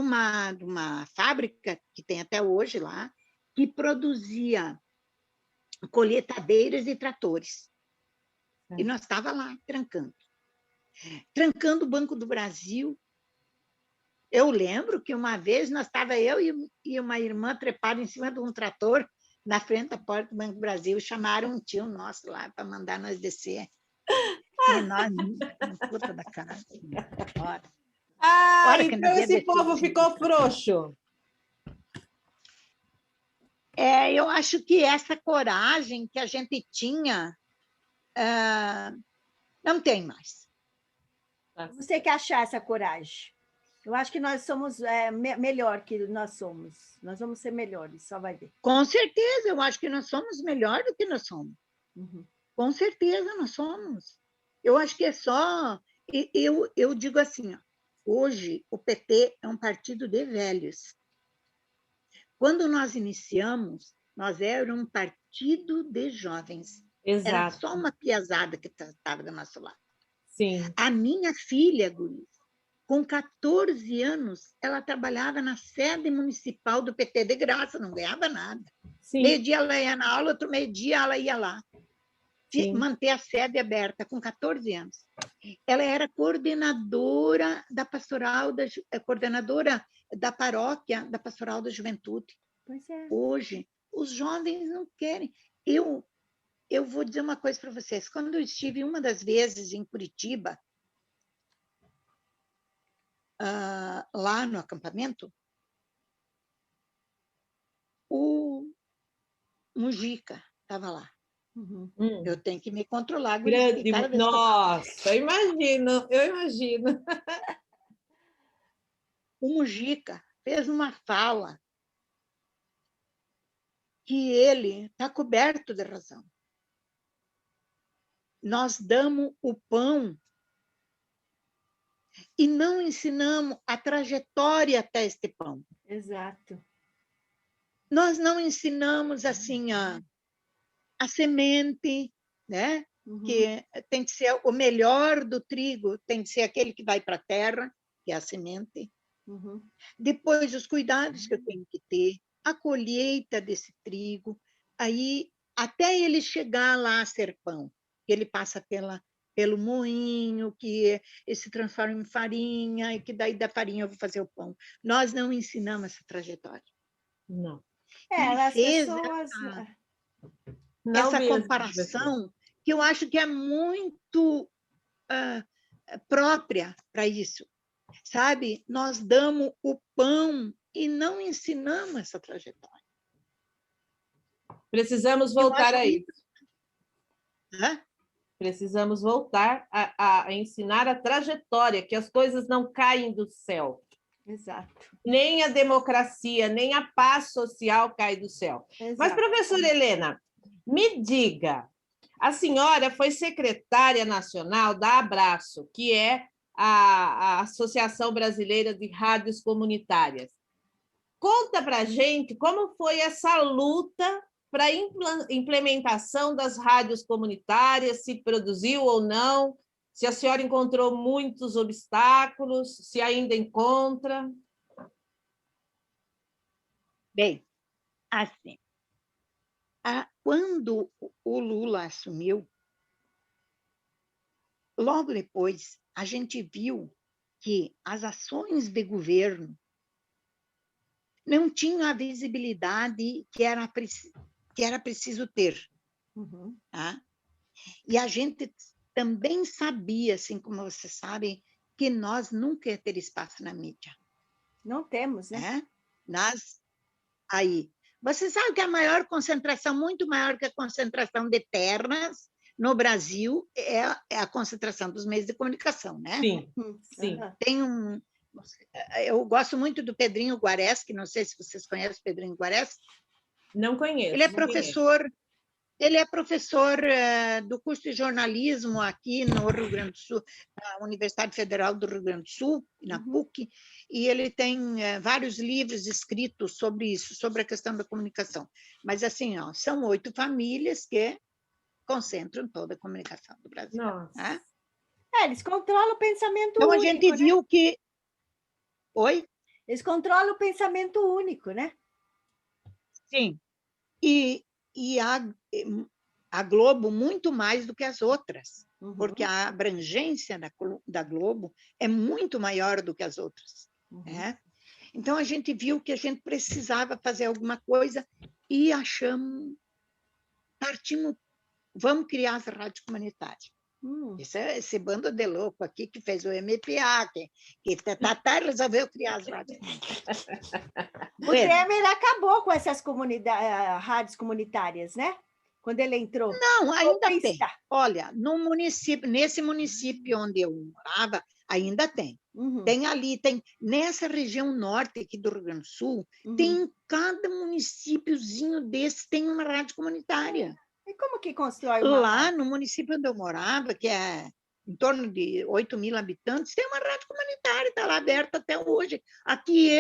C: uma fábrica que tem até hoje lá, que produzia colheitadeiras e tratores. E nós estávamos lá, trancando o Banco do Brasil. Eu lembro que uma vez nós estávamos eu e uma irmã trepada em cima de um trator na frente da porta do Banco do Brasil, chamaram um tio nosso lá para mandar nós descer. E nós, puta da cara.
B: Então esse povo ficou frouxo.
C: Eu acho que essa coragem que a gente tinha não tem mais.
A: Você quer achar essa coragem? Eu acho que nós somos melhor que nós somos. Nós vamos ser melhores, só vai ver.
C: Com certeza, eu acho que nós somos melhor do que nós somos. Com certeza, nós somos. Eu acho que é só... Eu digo assim, ó, hoje o PT é um partido de velhos. Quando nós iniciamos, nós éramos um partido de jovens.
B: Exato.
C: Era só uma piazada que estava do nosso lado.
B: Sim.
C: A minha filha, Guri, com 14 anos, ela trabalhava na sede municipal do PT de graça, não ganhava nada. Meio-dia ela ia na aula, outro meio-dia ela ia lá. Manter a sede aberta, com 14 anos. Ela era coordenadora da coordenadora da paróquia da Pastoral da Juventude.
A: Pois é.
C: Hoje, os jovens não querem. Eu vou dizer uma coisa para vocês. Quando eu estive uma das vezes em Curitiba, lá no acampamento, o Mujica estava lá. Eu tenho que me controlar.
B: Grande, nossa, eu imagino.
C: O Mujica fez uma fala que ele está coberto de razão. Nós damos o pão e não ensinamos a trajetória até este pão.
A: Exato.
C: Nós não ensinamos assim a semente, né? Que tem que ser o melhor do trigo, tem que ser aquele que vai para a terra, que é a semente. Depois, os cuidados que eu tenho que ter, a colheita desse trigo, aí até ele chegar lá a ser pão, que ele passa pelo moinho, que se transforma em farinha, e que daí da farinha eu vou fazer o pão. Nós não ensinamos essa trajetória.
B: Não.
A: As pessoas...
C: essa comparação, que eu acho que é muito própria para isso. Sabe? Nós damos o pão e não ensinamos essa trajetória.
B: Precisamos voltar a isso. Precisamos voltar a ensinar a trajetória, que as coisas não caem do céu.
A: Exato.
B: Nem a democracia, nem a paz social cai do céu. Exato. Mas, professora Helena, me diga, a senhora foi secretária nacional da Abraço, que é a Associação Brasileira de Rádios Comunitárias. Conta para a gente como foi essa luta para a implementação das rádios comunitárias, se produziu ou não, Se a senhora encontrou muitos obstáculos, se ainda encontra.
C: Bem, assim, quando o Lula assumiu, logo depois, a gente viu que as ações de governo não tinham a visibilidade que era preciso ter.
A: Uhum.
C: Tá? E a gente também sabia, assim como vocês sabem, que nós nunca ia ter espaço na mídia.
A: Não temos, né?
C: Aí. Você sabe que a maior concentração, muito maior que a concentração de terras no Brasil, é a concentração dos meios de comunicação, né?
B: Sim, sim.
C: Tem eu gosto muito do Pedrinho Guares, que não sei se vocês conhecem o Pedrinho Guares.
B: Não conheço.
C: Ele é professor. Ele é professor do curso de jornalismo aqui no Rio Grande do Sul, na Universidade Federal do Rio Grande do Sul, na PUC, e ele tem vários livros escritos sobre isso, sobre a questão da comunicação. Mas, assim, são 8 famílias que concentram toda a comunicação do Brasil.
B: Nossa.
C: Né?
A: Eles controlam o pensamento
C: então,
A: único,
C: a gente viu,
A: né?
C: que... Oi?
A: Eles controlam o pensamento único, né?
C: Sim. E a Globo muito mais do que as outras, porque a abrangência da Globo é muito maior do que as outras. Né? Então, a gente viu que a gente precisava fazer alguma coisa e partimos, vamos criar as rádios comunitárias. Esse bando de louco aqui que fez o MPA, que resolveu criar as rádios comunitárias.
A: O Temer acabou com essas rádios comunitárias, né? Quando ele entrou.
C: Não, ainda tem. Olha, nesse município onde eu morava, ainda tem. Tem ali, tem nessa região norte aqui do Rio Grande do Sul, tem em cada municípiozinho desse, tem uma rádio comunitária.
A: E como que constrói
C: Lá no município onde eu morava, que é em torno de 8.000 habitantes, tem uma rádio comunitária, está lá aberta até hoje. Aqui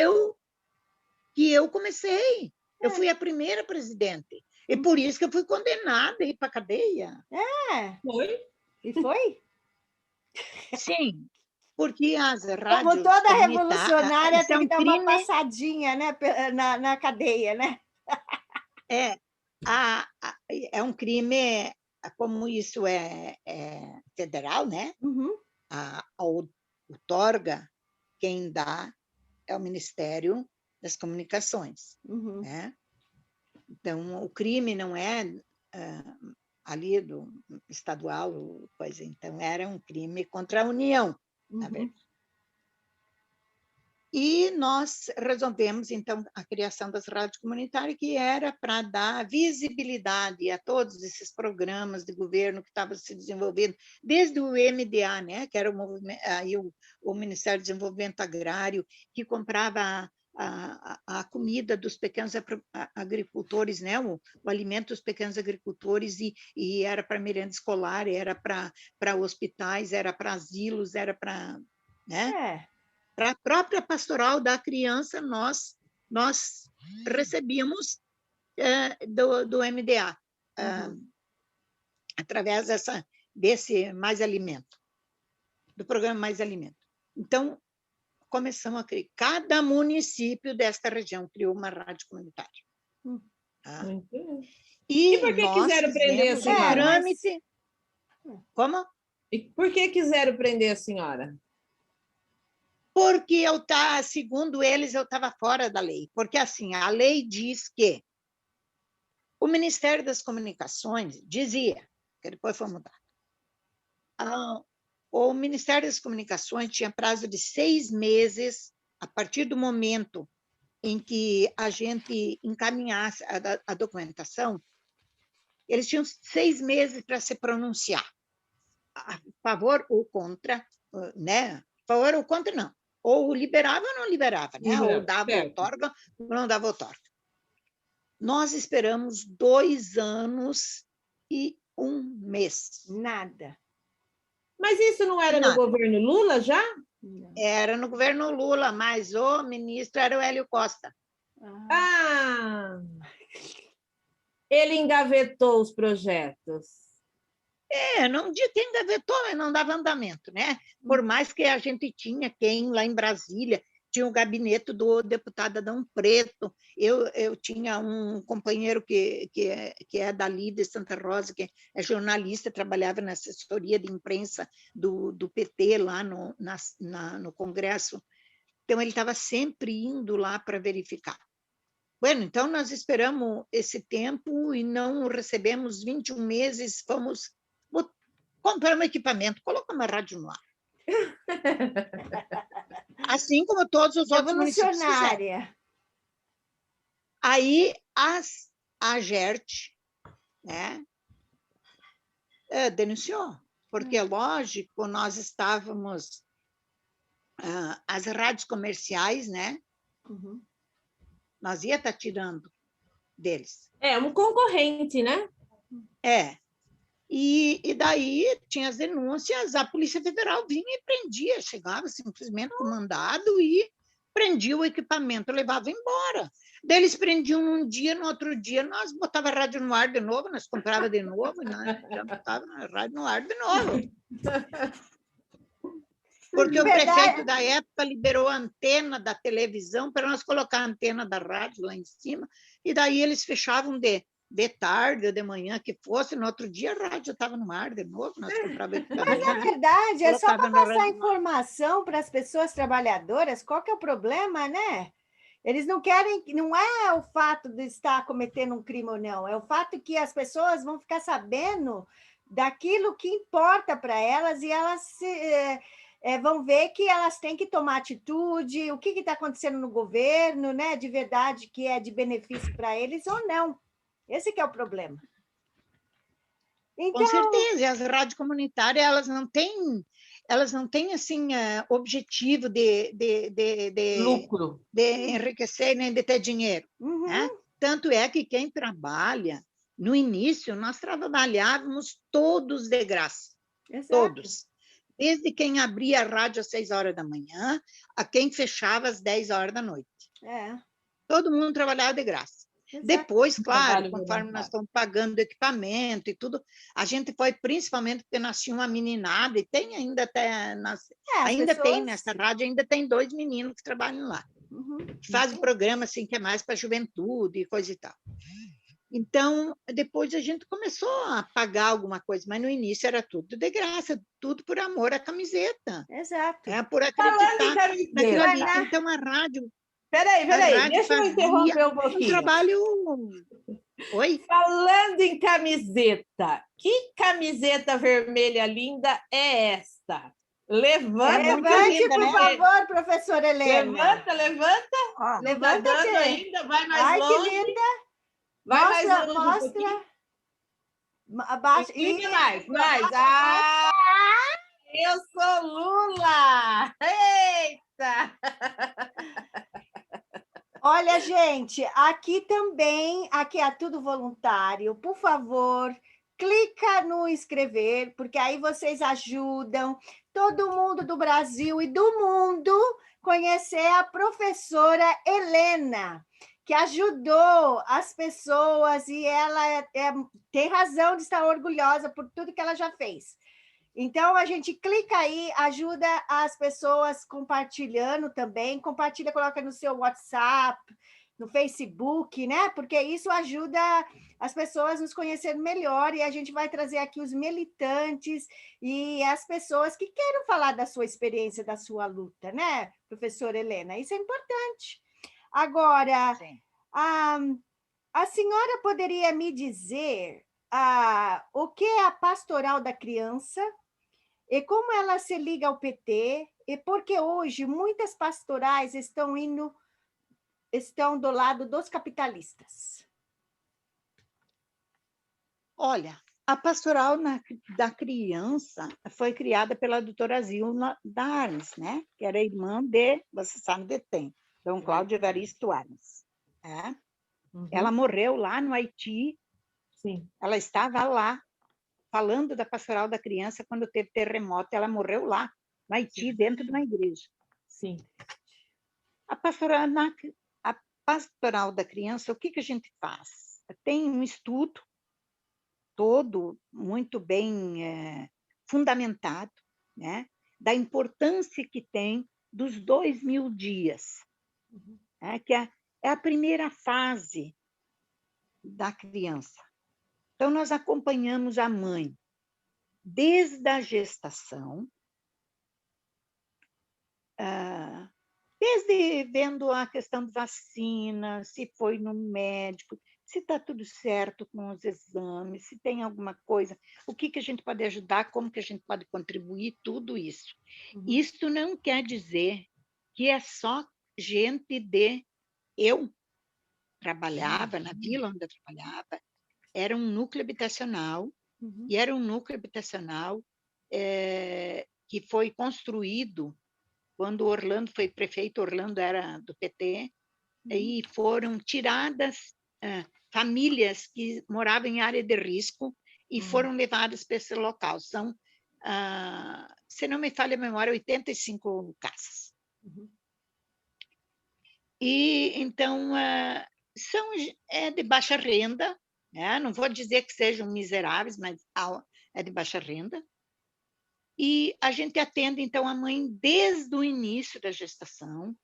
C: que eu comecei. Eu fui a primeira presidente. E por isso que eu fui condenada a ir para a cadeia.
B: Foi?
A: E foi?
C: Sim, porque as rádios...
A: Como toda revolucionária tem que dar
C: crime...
A: uma passadinha, né, na cadeia, né?
C: É um crime, como isso é federal, né? A outorga, quem dá é o Ministério das Comunicações. Né? Então, o crime não é ali do estadual, coisa. Então, era um crime contra a União, na verdade. E nós resolvemos, então, a criação das rádios comunitárias, que era para dar visibilidade a todos esses programas de governo que estavam se desenvolvendo, desde o MDA, né, que era o Ministério do Desenvolvimento Agrário, que comprava a comida dos pequenos agricultores, né, o alimento dos pequenos agricultores, e era para merenda escolar, era para hospitais, era para asilos, era para... Né? Para a própria pastoral da criança, nós recebíamos do MDA, através desse Mais Alimento, do programa Mais Alimento. Então, começamos a criar. Cada município desta região criou uma rádio comunitária. Tá?
B: E por que quiseram prender a senhora?
C: Trâmite. Como?
B: E por que quiseram prender a senhora?
C: Porque segundo eles, eu estava fora da lei. Porque, assim, a lei diz que o Ministério das Comunicações dizia, que depois foi mudado, o Ministério das Comunicações tinha prazo de 6 meses, a partir do momento em que a gente encaminhasse a documentação, eles tinham 6 meses para se pronunciar, a favor ou contra, né? A favor ou contra, não. Ou liberava ou não liberava, né? Ou dava outorga ou não dava outorga. Nós esperamos 2 anos e 1 mês.
A: Nada.
B: Mas isso não era no governo Lula já?
A: Não.
C: Era no governo Lula, mas o ministro era o Hélio Costa.
B: Ele engavetou os projetos.
C: Não dia que engavetou, mas não dava andamento, né? Por mais que a gente tinha quem lá em Brasília, tinha o gabinete do deputado Adão Preto, eu tinha um companheiro que é dali de Santa Rosa, que é jornalista, trabalhava na assessoria de imprensa do PT lá no Congresso, então ele estava sempre indo lá para verificar. Bueno, então nós esperamos esse tempo e não recebemos 21 meses, fomos comprar um equipamento, colocar uma rádio no ar. Assim como todos os outros municípios fizeram.
A: Revolucionária.
C: Aí a GERT, né, denunciou, porque, lógico, nós estávamos... as rádios comerciais, né, nós ia estar tirando deles.
B: É um concorrente, né?
C: E daí tinha as denúncias, a Polícia Federal vinha e prendia, chegava simplesmente com mandado e prendia o equipamento, levava embora. Daí eles prendiam num dia, no outro dia nós botava a rádio no ar de novo, nós comprava de novo, né? Já botava a rádio no ar de novo. Porque o prefeito da época liberou a antena da televisão para nós colocar a antena da rádio lá em cima, e daí eles fechavam de tarde ou de manhã que fosse, no outro dia a rádio estava no ar de novo, nós comprávamos equipamento.
A: Mas, na verdade, é só para passar informação para as pessoas trabalhadoras, qual que é o problema, né? Eles não querem, não é o fato de estar cometendo um crime ou não, é o fato que as pessoas vão ficar sabendo daquilo que importa para elas e elas vão ver que elas têm que tomar atitude, o que está acontecendo no governo, né? De verdade, que é de benefício para eles ou não. Esse que é o problema.
C: Então... Com certeza, e as rádios comunitárias, elas não têm assim, objetivo de
B: lucro,
C: de enriquecer, nem de ter dinheiro. Né? Tanto é que quem trabalha, no início, nós trabalhávamos todos de graça.
A: Exato.
C: Todos. Desde quem abria a rádio às 6 horas da manhã, a quem fechava às 10 horas da noite. Todo mundo trabalhava de graça. Exato. Depois, claro, conforme nós estamos pagando equipamento e tudo, a gente foi principalmente porque nós tínhamos uma meninada, e tem ainda até... tem nessa rádio, ainda tem 2 meninos que trabalham lá. Que fazem programa assim, que é mais para a juventude e coisa e tal. Então, depois a gente começou a pagar alguma coisa, mas no início era tudo de graça, tudo por amor à camiseta.
A: Exato.
C: Por acreditar naquilo ali. Então, a rádio...
B: Peraí, deixa eu interromper um pouquinho.
C: Um trabalho... Oi?
B: Falando em camiseta, que camiseta vermelha linda é esta?
A: Levante, por favor, professora Helena.
B: Levanta.
A: Levanta
B: dando ainda, vai mais
A: Ai,
B: longe.
A: Que linda.
B: Vai mais longe
A: mostra.
B: Abaixo. Mais. Ah, eu sou Lula. Eita!
A: Olha, gente, aqui é tudo voluntário. Por favor, clica no inscrever, porque aí vocês ajudam todo mundo do Brasil e do mundo conhecer a professora Helena, que ajudou as pessoas e ela tem razão de estar orgulhosa por tudo que ela já fez. Então, a gente clica aí, ajuda as pessoas compartilhando também, compartilha, coloca no seu WhatsApp, no Facebook, né? Porque isso ajuda as pessoas a nos conhecerem melhor e a gente vai trazer aqui os militantes e as pessoas que queiram falar da sua experiência, da sua luta, né, professora Helena? Isso é importante. Agora, a senhora poderia me dizer o que é a pastoral da criança e como ela se liga ao PT, e porque hoje muitas pastorais estão do lado dos capitalistas?
C: Olha, a pastoral da criança foi criada pela doutora Zilma Darnes, né? Que era irmã de, você sabe, de tem, Dom Cláudio Evaristo Arnes. Ela morreu lá no Haiti.
B: Sim.
C: Ela estava lá, falando da pastoral da criança quando teve terremoto, ela morreu lá, no Haiti, dentro de uma igreja.
B: Sim.
C: A pastoral da criança, o que a gente faz? Tem um estudo todo muito bem fundamentado, né, da importância que tem dos 2.000 dias, né, que é a primeira fase da criança. Então, nós acompanhamos a mãe desde a gestação, desde vendo a questão de vacina, se foi no médico, se está tudo certo com os exames, se tem alguma coisa, o que a gente pode ajudar, como que a gente pode contribuir, tudo isso. Isso não quer dizer que é só gente de... Eu trabalhava na vila onde eu trabalhava, era um núcleo habitacional, e era um núcleo habitacional que foi construído quando o Orlando foi prefeito. Orlando era do PT, e foram tiradas famílias que moravam em área de risco e foram levadas para esse local. São, se não me falha a memória, 85 casas. E, então, são de baixa renda, né? Não vou dizer que sejam miseráveis, mas é de baixa renda. E a gente atende, então, a mãe desde o início da gestação,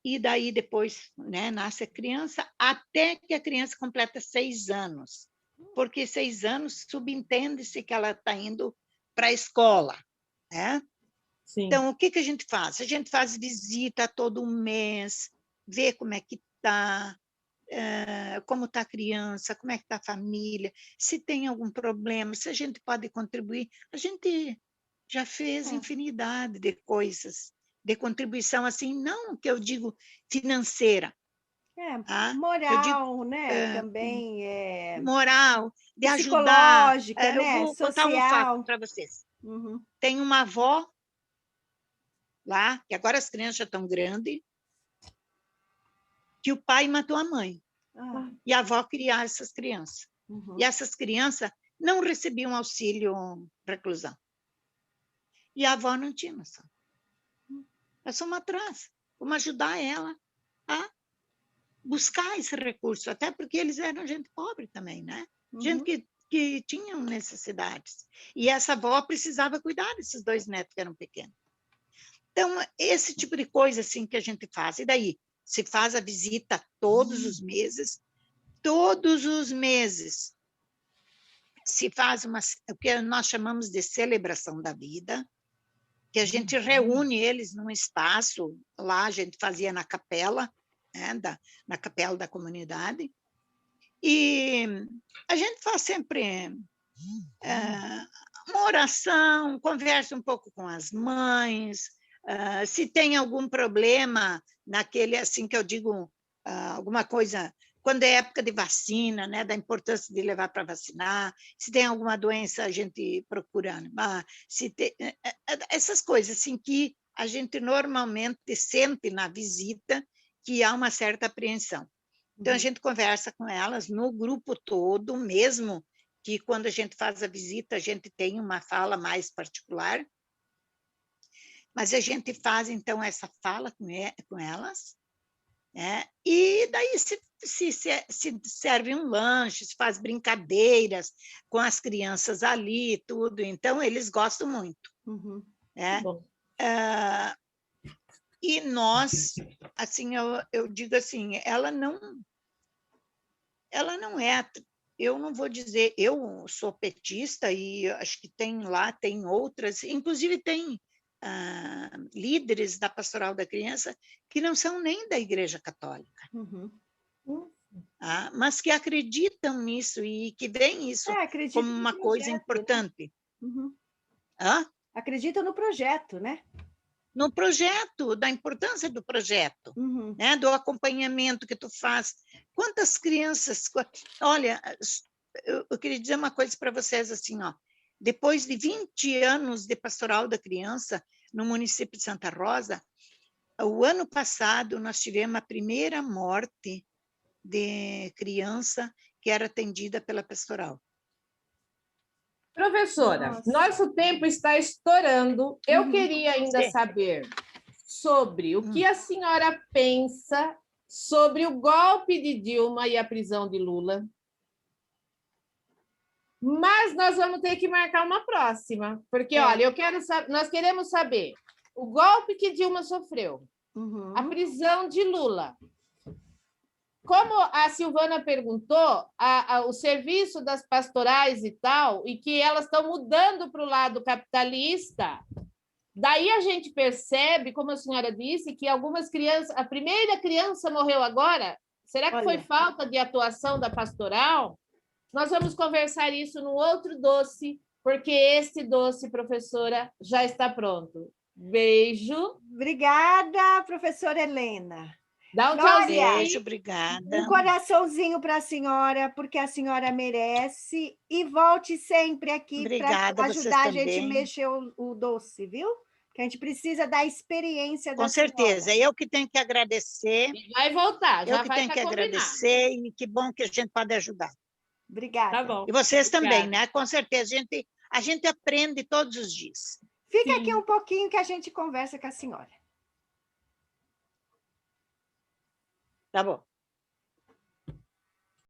C: e daí depois, né, nasce a criança, até que a criança completa 6 anos, porque 6 anos subentende-se que ela está indo para a escola, né?
B: Sim.
C: Então, o que a gente faz? A gente faz visita todo mês, vê como é que está, como está a criança, como é que está a família, se tem algum problema, se a gente pode contribuir. A gente já fez infinidade de coisas, de contribuição, assim, não que eu digo financeira.
A: Moral, né? Também
C: moral, de ajudar.
A: Psicológica,
C: Eu
A: né?
C: vou contar um fato para vocês. Tem uma avó lá, que agora as crianças já estão grandes, que o pai matou a mãe. E a avó criava essas crianças. E essas crianças não recebiam auxílio reclusão. E a avó não tinha noção. Nós fomos atrás, vamos ajudar ela a buscar esse recurso, até porque eles eram gente pobre também, né? Gente que tinham necessidades. E essa avó precisava cuidar desses 2 netos que eram pequenos. Então, esse tipo de coisa assim que a gente faz. E daí? Se faz a visita todos os meses, se faz o que nós chamamos de celebração da vida, que a gente reúne eles num espaço, lá a gente fazia na capela, né, na capela da comunidade, e a gente faz sempre uma oração, conversa um pouco com as mães, se tem algum problema naquele, assim que eu digo, alguma coisa, quando é época de vacina, né, da importância de levar para vacinar, se tem alguma doença, a gente procura, se tem, essas coisas assim que a gente normalmente sente na visita que há uma certa apreensão. Então, a gente conversa com elas no grupo todo, mesmo que quando a gente faz a visita, a gente tem uma fala mais particular, mas a gente faz, então, essa fala com elas, né? E daí se serve um lanche, se faz brincadeiras com as crianças ali, tudo, então eles gostam muito. Né? E nós, assim, eu digo assim, ela não é, eu não vou dizer, eu sou petista e acho que tem outras, inclusive tem líderes da Pastoral da Criança que não são nem da Igreja Católica, mas que acreditam nisso e que veem isso como uma coisa importante.
A: Né? Acreditam no projeto, né?
C: No projeto, da importância do projeto, né? Do acompanhamento que tu faz. Quantas crianças... Olha, eu queria dizer uma coisa para vocês, assim, ó, depois de 20 anos de Pastoral da Criança no município de Santa Rosa, o ano passado nós tivemos a primeira morte de criança que era atendida pela Pastoral.
B: Professora, nosso tempo está estourando. Eu queria ainda saber sobre o que a senhora pensa sobre o golpe de Dilma e a prisão de Lula. Mas nós vamos ter que marcar uma próxima, porque, olha, nós queremos saber o golpe que Dilma sofreu, a prisão de Lula. Como a Silvana perguntou, o serviço das pastorais e tal, e que elas estão mudando para o lado capitalista, daí a gente percebe, como a senhora disse, que algumas crianças... A primeira criança morreu agora. Será que foi falta de atuação da pastoral? Nós vamos conversar isso no outro doce, porque esse doce, professora, já está pronto. Beijo.
A: Obrigada, professora Helena.
B: Dá um tchauzinho.
C: Beijo, obrigada.
A: Um coraçãozinho para a senhora, porque a senhora merece. E volte sempre aqui para ajudar a gente a mexer o doce, viu? Que a gente precisa da experiência da
C: Com certeza,
A: senhora.
C: eu que tenho que agradecer.
B: E vai voltar, já
C: eu que
B: vai
C: tenho que
B: combinado.
C: agradecer, e que bom que a gente pode ajudar.
A: Obrigada.
B: Tá bom.
C: E vocês
B: Obrigada.
C: também, né? Com certeza, a gente aprende todos os dias.
A: Fica aqui um pouquinho que a gente conversa com a senhora.
C: Tá bom.